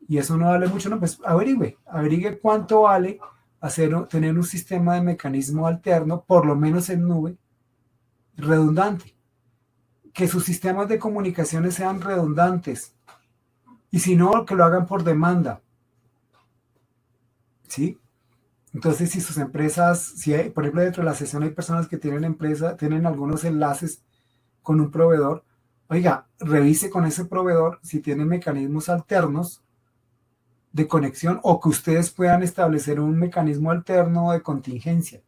Y eso no vale mucho, no, pues averigüe cuánto vale tener un sistema de mecanismo alterno, por lo menos en nube, redundante. Que sus sistemas de comunicaciones sean redundantes. Y si no, que lo hagan por demanda. ¿Sí? Entonces, si sus empresas, si hay, por ejemplo, dentro de la sesión hay personas que tienen algunos enlaces con un proveedor, oiga, revise con ese proveedor si tienen mecanismos alternos de conexión o que ustedes puedan establecer un mecanismo alterno de contingencia.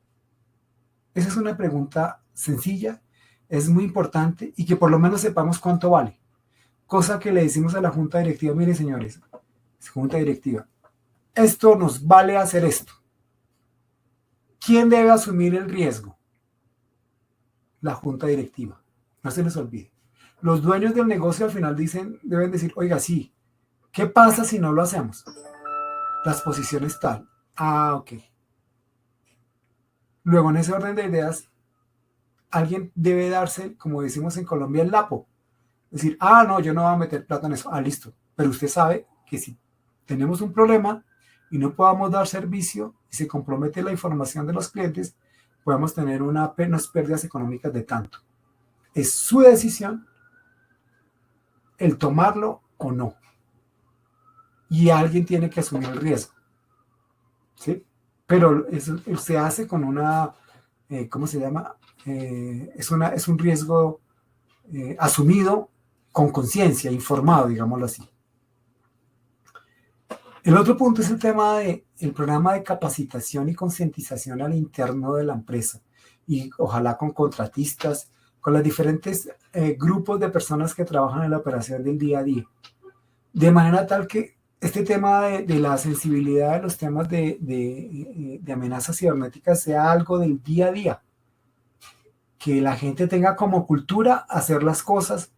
Esa es una pregunta sencilla, es muy importante y que por lo menos sepamos cuánto vale. Cosa que le decimos a la junta directiva, mire señores, junta directiva, esto nos vale hacer esto. ¿Quién debe asumir el riesgo? La junta directiva. No se les olvide. Los dueños del negocio al final deben decir, oiga, sí, ¿qué pasa si no lo hacemos? La exposición es tal. Ah, ok. Luego, en ese orden de ideas, alguien debe darse, como decimos en Colombia, el lapo. Es decir, ah, no, yo no voy a meter plata en eso. Ah, listo. Pero usted sabe que si tenemos un problema y no podamos dar servicio y se compromete la información de los clientes, podemos tener unas pérdidas económicas de tanto. Es su decisión el tomarlo o no. Y alguien tiene que asumir el riesgo. ¿Sí? Pero eso se hace con una, ¿cómo se llama? Es un riesgo asumido con conciencia, informado, digámoslo así. El otro punto es el tema del programa de capacitación y concientización al interno de la empresa y ojalá con contratistas, con los diferentes grupos de personas que trabajan en la operación del día a día. De manera tal que este tema de la sensibilidad de los temas de amenazas cibernéticas sea algo del día a día, que la gente tenga como cultura hacer las cosas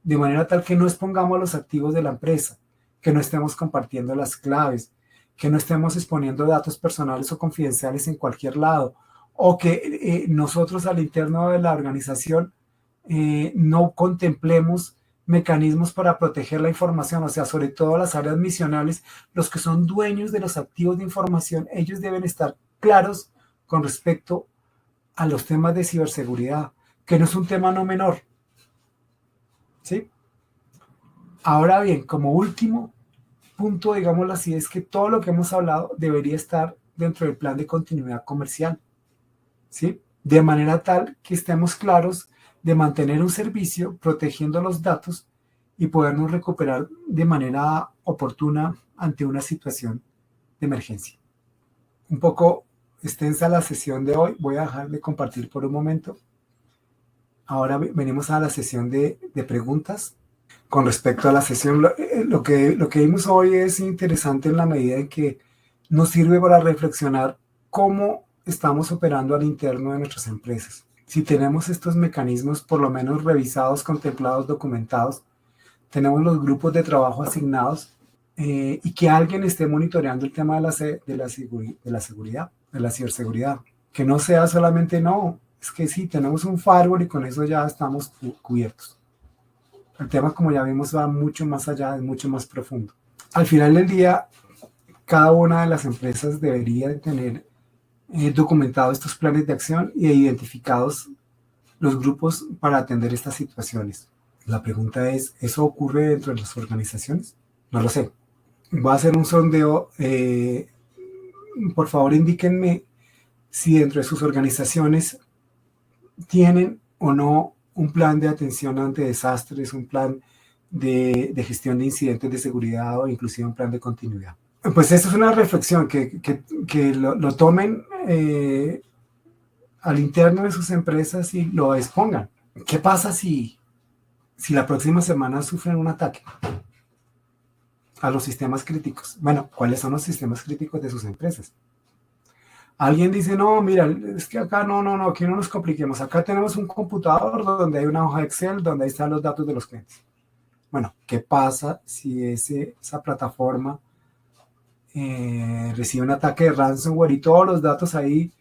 de manera tal que no expongamos los activos de la empresa, que no estemos compartiendo las claves, que no estemos exponiendo datos personales o confidenciales en cualquier lado, o que nosotros al interno de la organización no contemplemos mecanismos para proteger la información, o sea, sobre todo las áreas misionales, los que son dueños de los activos de información, ellos deben estar claros con respecto a los temas de ciberseguridad, que no es un tema no menor. ¿Sí? Ahora bien, como último punto, digámoslo así, es que todo lo que hemos hablado debería estar dentro del plan de continuidad comercial. ¿Sí? De manera tal que estemos claros de mantener un servicio protegiendo los datos y podernos recuperar de manera oportuna ante una situación de emergencia. Un poco extensa la sesión de hoy, voy a dejar de compartir por un momento. Ahora venimos a la sesión de preguntas. Con respecto a la sesión, lo que vimos hoy es interesante en la medida en que nos sirve para reflexionar cómo estamos operando al interno de nuestras empresas. Si tenemos estos mecanismos por lo menos revisados, contemplados, documentados, tenemos los grupos de trabajo asignados y que alguien esté monitoreando el tema de la seguridad, de la ciberseguridad. Que no sea solamente, no, es que sí, tenemos un firewall y con eso ya estamos cubiertos. El tema, como ya vimos, va mucho más allá, es mucho más profundo. Al final del día, cada una de las empresas debería tener documentado estos planes de acción y identificados los grupos para atender estas situaciones. La pregunta es, ¿eso ocurre dentro de las organizaciones? No lo sé. Voy a hacer un sondeo. Por favor, indíquenme si dentro de sus organizaciones tienen o no un plan de atención ante desastres, un plan de gestión de incidentes de seguridad o inclusive un plan de continuidad. Pues esta es una reflexión que lo tomen al interno de sus empresas y lo expongan. ¿Qué pasa si la próxima semana sufren un ataque a los sistemas críticos? Bueno, ¿cuáles son los sistemas críticos de sus empresas? Alguien dice, no, mira, es que acá no, aquí no nos compliquemos. Acá tenemos un computador donde hay una hoja Excel donde ahí están los datos de los clientes. Bueno, ¿qué pasa si esa plataforma recibe un ataque de ransomware y todos los datos ahí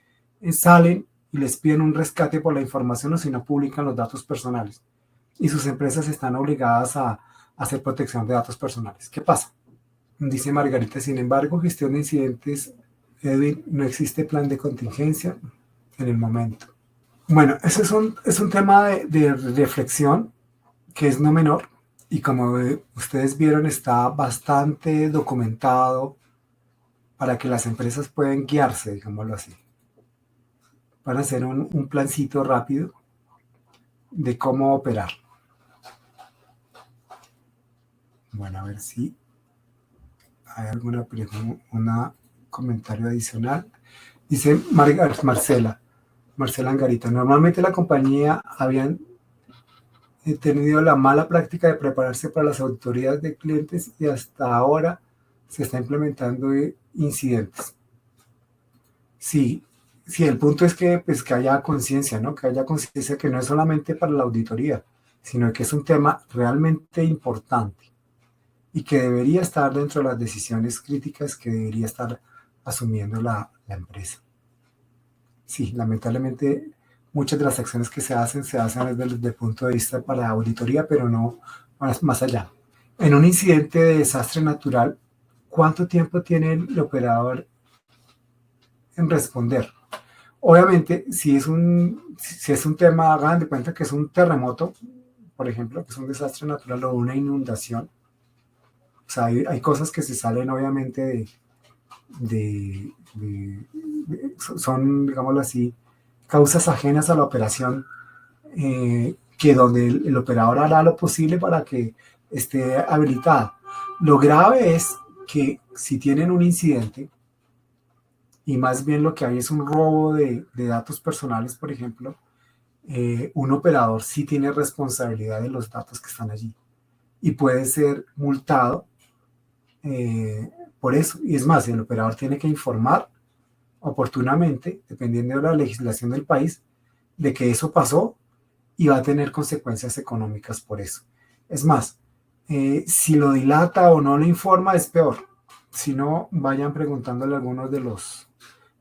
salen y les piden un rescate por la información o si no publican los datos personales? Y sus empresas están obligadas a hacer protección de datos personales. ¿Qué pasa? Dice Margarita, sin embargo, gestión de incidentes, Edwin, no existe plan de contingencia en el momento. Bueno, ese es un tema de reflexión que es no menor y como ustedes vieron está bastante documentado para que las empresas puedan guiarse, digámoslo así. Van a hacer un plancito rápido de cómo operar. Bueno, a ver si hay alguna pregunta, un comentario adicional. Dice Marcela Angarita, normalmente la compañía habían tenido la mala práctica de prepararse para las auditorías de clientes y hasta ahora se está implementando incidentes. Sí, sí, el punto es que, pues, que haya conciencia, ¿no? Que haya conciencia que no es solamente para la auditoría, sino que es un tema realmente importante y que debería estar dentro de las decisiones críticas que debería estar asumiendo la empresa. Sí, lamentablemente muchas de las acciones que se hacen desde el punto de vista para auditoría, pero no más allá. En un incidente de desastre natural, ¿cuánto tiempo tiene el operador en responder? Obviamente, si es un tema, hagan de cuenta que es un terremoto, por ejemplo, que es un desastre natural o una inundación. O sea, hay cosas que se salen obviamente son, digámoslo así, causas ajenas a la operación, que donde el operador hará lo posible para que esté habilitada. Lo grave es que si tienen un incidente y más bien lo que hay es un robo de datos personales, por ejemplo, un operador sí tiene responsabilidad de los datos que están allí y puede ser multado por eso. Y es más, el operador tiene que informar oportunamente, dependiendo de la legislación del país, de que eso pasó y va a tener consecuencias económicas por eso. Es más, si lo dilata o no lo informa es peor. Si no, vayan preguntándole a algunos de las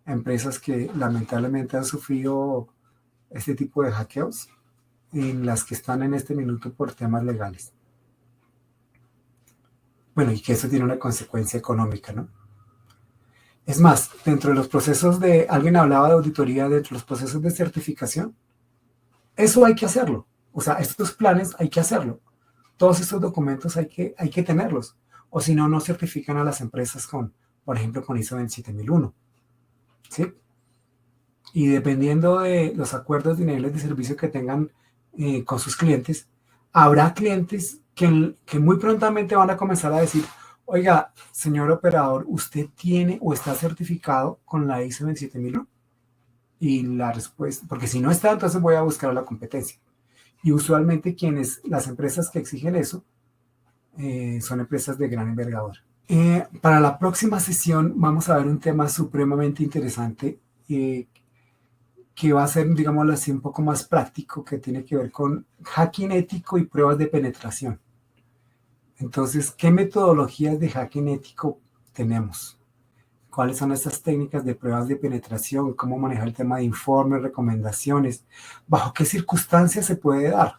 empresas que lamentablemente han sufrido este tipo de hackeos, en las que están en este minuto por temas legales. Bueno, y que eso tiene una consecuencia económica, ¿no? Es más, dentro de los procesos alguien hablaba de auditoría, dentro de los procesos de certificación, eso hay que hacerlo. O sea, estos planes hay que hacerlo. Todos estos documentos hay que tenerlos. O si no, no certifican a las empresas por ejemplo, con ISO 27001. ¿Sí? Y dependiendo de los acuerdos de niveles de servicio que tengan con sus clientes, habrá clientes que muy prontamente van a comenzar a decir, oiga, señor operador, ¿usted tiene o está certificado con la ISO 27001? Y la respuesta, porque si no está, entonces voy a buscar la competencia. Y usualmente las empresas que exigen eso, son empresas de gran envergadura. Para la próxima sesión vamos a ver un tema supremamente interesante, que va a ser, digámoslo así, un poco más práctico, que tiene que ver con hacking ético y pruebas de penetración. Entonces, ¿qué metodologías de hacking ético tenemos? ¿Cuáles son estas técnicas de pruebas de penetración? ¿Cómo manejar el tema de informes, recomendaciones? ¿Bajo qué circunstancias se puede dar?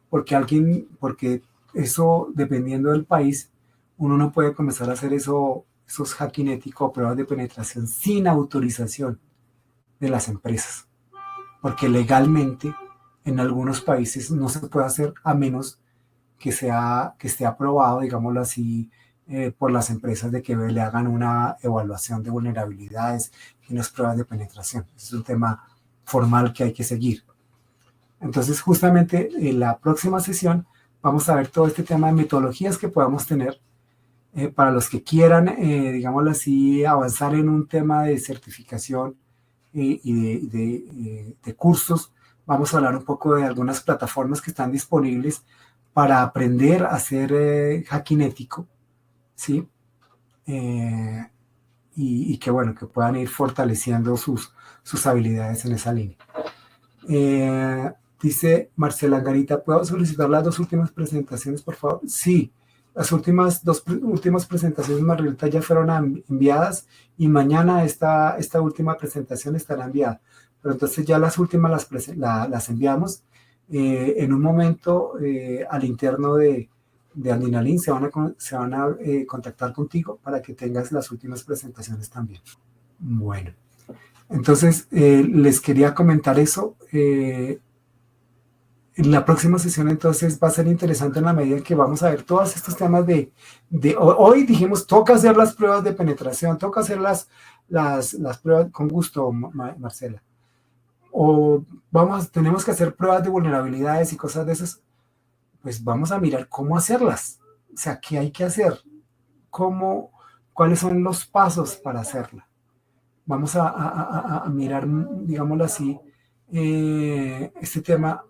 Porque eso, dependiendo del país, uno no puede comenzar a hacer esos hacking ético o pruebas de penetración sin autorización de las empresas. Porque legalmente en algunos países no se puede hacer a menos que esté aprobado, digámoslo así, por las empresas, de que le hagan una evaluación de vulnerabilidades y unas pruebas de penetración. Es un tema formal que hay que seguir. Entonces, justamente en la próxima sesión vamos a ver todo este tema de metodologías que podamos tener para los que quieran, digámoslo así, avanzar en un tema de certificación y de cursos. Vamos a hablar un poco de algunas plataformas que están disponibles para aprender a hacer hacking ético, ¿sí? Y que, bueno, que puedan ir fortaleciendo sus habilidades en esa línea. Dice Marcela Garita, ¿puedo solicitar las dos últimas presentaciones, por favor? Sí, las últimas presentaciones, Margarita, ya fueron enviadas, y mañana esta última presentación estará enviada. Pero entonces ya las últimas las enviamos. En un momento, al interno de Andinalin se van a contactar contigo para que tengas las últimas presentaciones también. Bueno, entonces les quería comentar eso. En la próxima sesión entonces va a ser interesante en la medida en que vamos a ver todos estos temas hoy dijimos, toca hacer las pruebas de penetración, toca hacer las pruebas, con gusto, Marcela. O tenemos que hacer pruebas de vulnerabilidades y cosas de esas. Pues vamos a mirar cómo hacerlas. O sea, ¿qué hay que hacer? ¿Cuáles son los pasos para hacerla? Vamos a mirar, digámoslo así, este tema,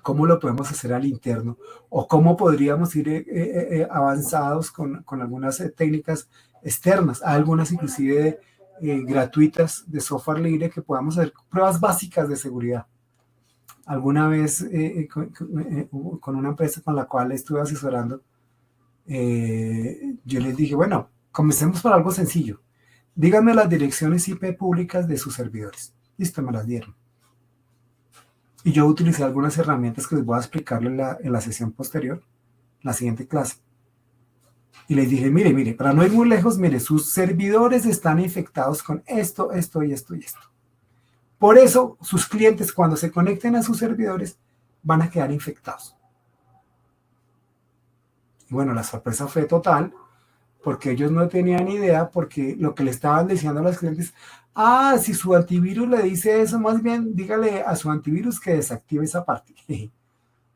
cómo lo podemos hacer al interno, o cómo podríamos ir avanzados con algunas técnicas externas, algunas inclusive gratuitas de software libre, que podamos hacer pruebas básicas de seguridad. Alguna vez con una empresa con la cual estuve asesorando, yo les dije, bueno, comencemos por algo sencillo. díganme las direcciones IP públicas de sus servidores. Listo, me las dieron. Y yo utilicé algunas herramientas que les voy a explicar en la sesión posterior, la siguiente clase. Y les dije, mire, para no ir muy lejos, mire, sus servidores están infectados con esto, esto y esto y esto. Por eso, sus clientes, cuando se conecten a sus servidores, van a quedar infectados. Y bueno, la sorpresa fue total, porque ellos no tenían idea, porque lo que le estaban diciendo a los clientes, si su antivirus le dice eso, más bien dígale a su antivirus que desactive esa parte.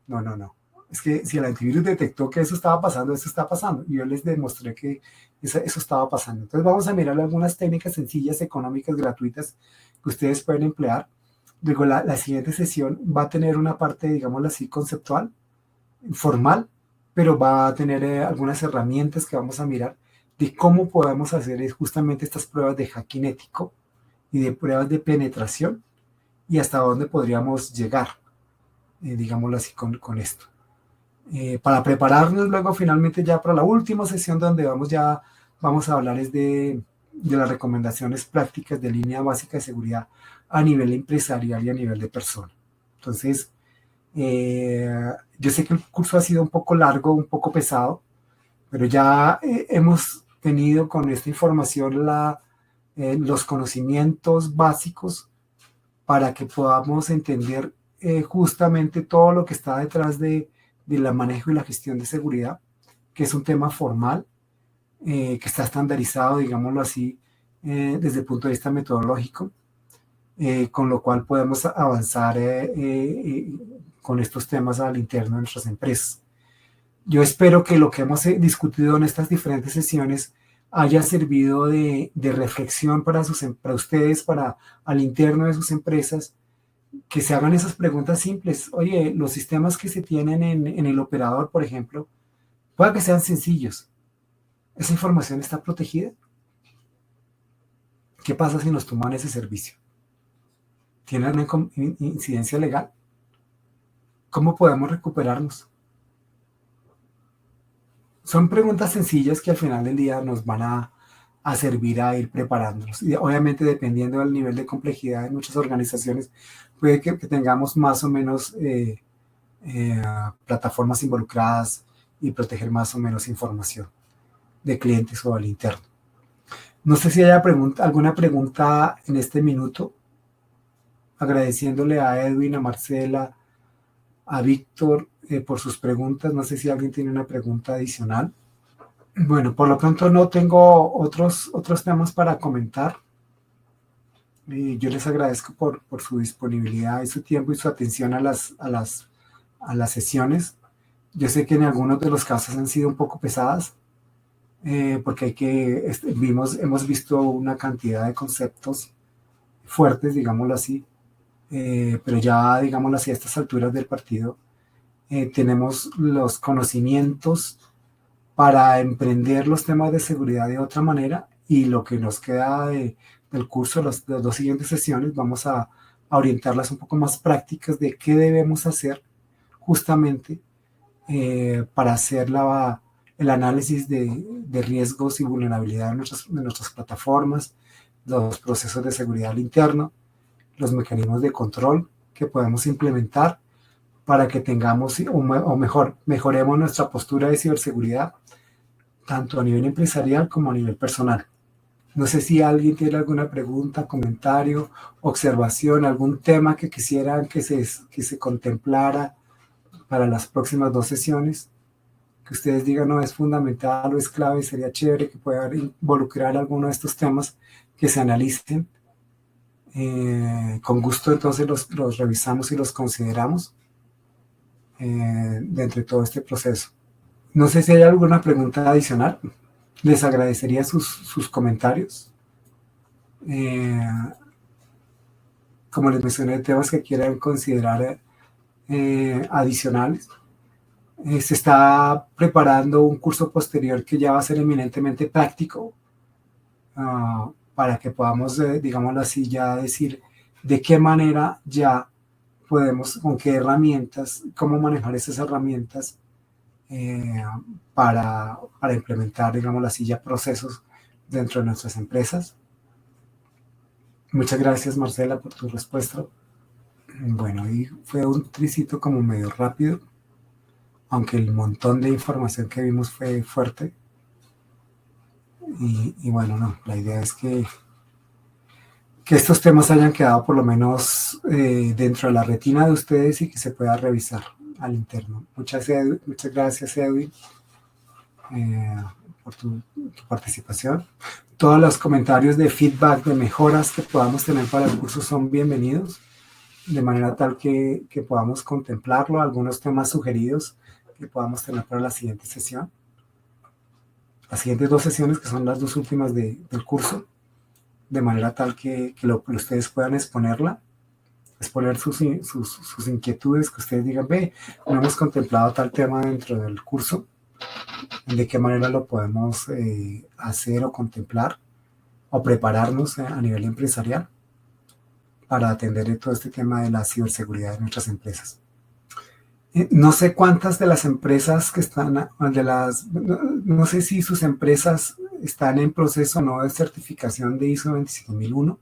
No. Es que si el antivirus detectó que eso estaba pasando, eso está pasando. Y yo les demostré que eso estaba pasando. Entonces vamos a mirar algunas técnicas sencillas, económicas, gratuitas que ustedes pueden emplear. Luego la siguiente sesión va a tener una parte, digámoslo así, conceptual, formal, pero va a tener algunas herramientas que vamos a mirar de cómo podemos hacer justamente estas pruebas de hacking ético y de pruebas de penetración y hasta dónde podríamos llegar, digámoslo así, con esto. Para prepararnos luego finalmente ya para la última sesión donde vamos a hablar es de las recomendaciones prácticas de línea básica de seguridad a nivel empresarial y a nivel de persona. Entonces, yo sé que el curso ha sido un poco largo, un poco pesado, pero ya hemos tenido con esta información los conocimientos básicos para que podamos entender justamente todo lo que está detrás de la manejo y la gestión de seguridad, que es un tema formal, que está estandarizado, digámoslo así, desde el punto de vista metodológico, con lo cual podemos avanzar con estos temas al interno de nuestras empresas. Yo espero que lo que hemos discutido en estas diferentes sesiones haya servido de reflexión para ustedes, para al interno de sus empresas, que se hagan esas preguntas simples. Oye, los sistemas que se tienen en el operador, por ejemplo, puede que sean sencillos. ¿Esa información está protegida? ¿Qué pasa si nos toman ese servicio? ¿Tiene una incidencia legal? ¿Cómo podemos recuperarnos? Son preguntas sencillas que al final del día nos van a servir a ir preparándonos. Y obviamente dependiendo del nivel de complejidad de muchas organizaciones, puede que tengamos más o menos plataformas involucradas y proteger más o menos información de clientes o al interno. No sé si haya alguna pregunta en este minuto, agradeciéndole a Edwin, a Marcela, a Víctor por sus preguntas. No sé si alguien tiene una pregunta adicional. Bueno, por lo pronto no tengo otros temas para comentar. Yo les agradezco por su disponibilidad y su tiempo y su atención a las sesiones. Yo sé que en algunos de los casos han sido un poco pesadas, porque hemos visto una cantidad de conceptos fuertes, digámoslo así, pero ya, digámoslo así, a estas alturas del partido, tenemos los conocimientos para emprender los temas de seguridad de otra manera, y lo que nos queda del curso, las dos siguientes sesiones, vamos a orientarlas un poco más prácticas de qué debemos hacer justamente para hacer el análisis de riesgos y vulnerabilidad de nuestras plataformas, los procesos de seguridad al interno, los mecanismos de control que podemos implementar para que tengamos, o mejor, mejoremos nuestra postura de ciberseguridad, tanto a nivel empresarial como a nivel personal. No sé si alguien tiene alguna pregunta, comentario, observación, algún tema que quisieran que se contemplara para las próximas dos sesiones, que ustedes digan, no, es fundamental o es clave, sería chévere que pueda involucrar alguno de estos temas que se analicen. Con gusto entonces los revisamos y los consideramos dentro de todo este proceso. No sé si hay alguna pregunta adicional. Les agradecería sus comentarios. Como les mencioné, temas que quieran considerar adicionales. Se está preparando un curso posterior que ya va a ser eminentemente práctico, para que podamos, digámoslo así, ya decir de qué manera ya podemos, con qué herramientas, cómo manejar esas herramientas para implementar, digámoslo así, ya procesos dentro de nuestras empresas. Muchas gracias, Marcela, por tu respuesta. Bueno, ahí fue un tricito como medio rápido, aunque el montón de información que vimos fue fuerte. Y bueno, no, la idea es que estos temas hayan quedado por lo menos dentro de la retina de ustedes y que se pueda revisar al interno. Muchas gracias, Edwin, eh, por tu participación. Todos los comentarios de feedback, de mejoras que podamos tener para el curso son bienvenidos, de manera tal que podamos contemplarlo, algunos temas sugeridos que podamos tener para la siguiente sesión. Las siguientes 2 sesiones, que son las 2 últimas del curso, de manera tal que ustedes puedan exponer sus inquietudes, que ustedes digan, ve, no hemos contemplado tal tema dentro del curso, de qué manera lo podemos hacer o contemplar o prepararnos a nivel empresarial para atender todo este tema de la ciberseguridad de nuestras empresas. No sé cuántas de las empresas que están, no sé si sus empresas están en proceso no de certificación de ISO 27001,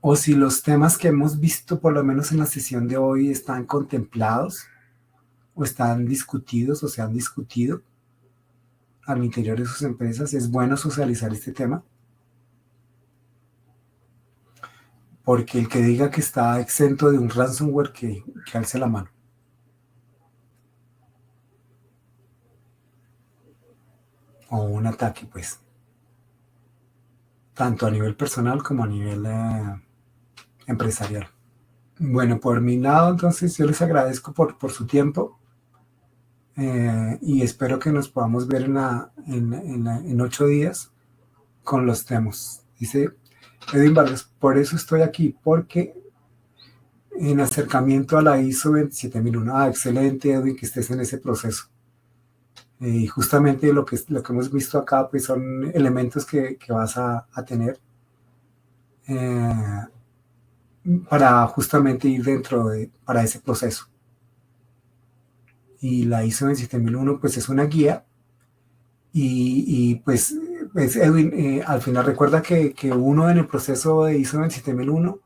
o si los temas que hemos visto por lo menos en la sesión de hoy están contemplados o están discutidos o se han discutido al interior de sus empresas. Es bueno socializar este tema, porque el que diga que está exento de un ransomware, que alce la mano. O un ataque, pues. Tanto a nivel personal como a nivel empresarial. Bueno, por mi lado, entonces yo les agradezco por su tiempo y espero que nos podamos ver en 8 días con los temas. Dice Edwin Vargas, por eso estoy aquí, porque en acercamiento a la ISO 27001. Ah, excelente, Edwin, que estés en ese proceso. Y justamente lo que hemos visto acá, pues son elementos que vas a tener para justamente ir para ese proceso. Y la ISO 27001 pues es una guía y pues Edwin, al final recuerda que uno en el proceso de ISO 27001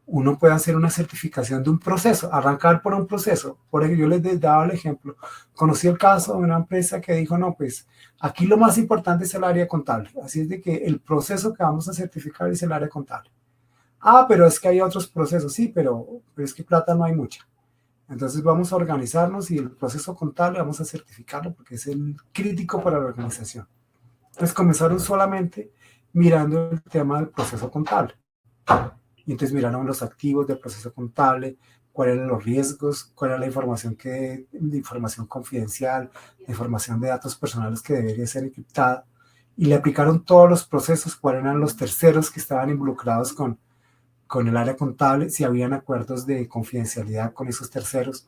uno puede hacer una certificación de un proceso, arrancar por un proceso. Por ejemplo, yo les daba el ejemplo, conocí el caso de una empresa que dijo, no, pues aquí lo más importante es el área contable, así es de que el proceso que vamos a certificar es el área contable. Ah, pero es que hay otros procesos, sí, pero es que plata no hay mucha. Entonces vamos a organizarnos y el proceso contable vamos a certificarlo porque es el crítico para la organización. Entonces comenzaron solamente mirando el tema del proceso contable. Y entonces miraron los activos del proceso contable, cuáles eran los riesgos, cuál era la información confidencial, la información de datos personales que debería ser encriptada. Y le aplicaron todos los procesos, cuáles eran los terceros que estaban involucrados con el área contable, si habían acuerdos de confidencialidad con esos terceros,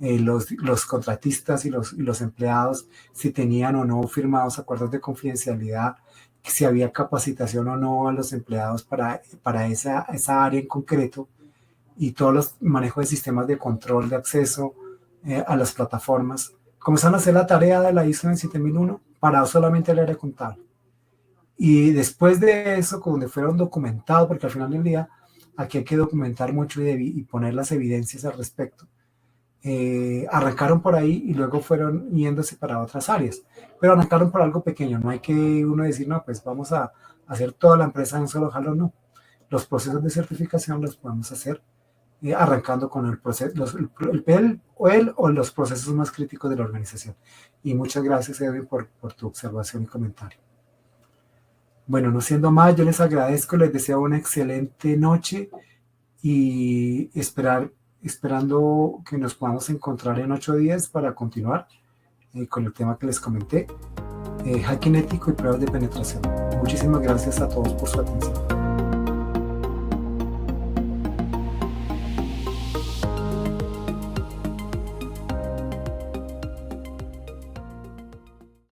los contratistas y los empleados, si tenían o no firmados acuerdos de confidencialidad, si había capacitación o no a los empleados para esa área en concreto, y todos los manejos de sistemas de control de acceso a las plataformas. Comenzaron a hacer la tarea de la ISO 27001 para solamente el área contable. Y después de eso, donde fueron documentados, porque al final del día aquí hay que documentar mucho y poner las evidencias al respecto. Arrancaron por ahí y luego fueron yéndose para otras áreas, pero arrancaron por algo pequeño. No hay que uno decir, no, pues vamos a hacer toda la empresa en un solo jalón, no. Los procesos de certificación los podemos hacer arrancando con el proceso, o los procesos más críticos de la organización. Y muchas gracias, Edwin, por tu observación y comentario. Bueno, no siendo más, yo les agradezco, les deseo una excelente noche y esperando que nos podamos encontrar en 8 días para continuar con el tema que les comenté, hacking ético y pruebas de penetración. Muchísimas gracias a todos por su atención.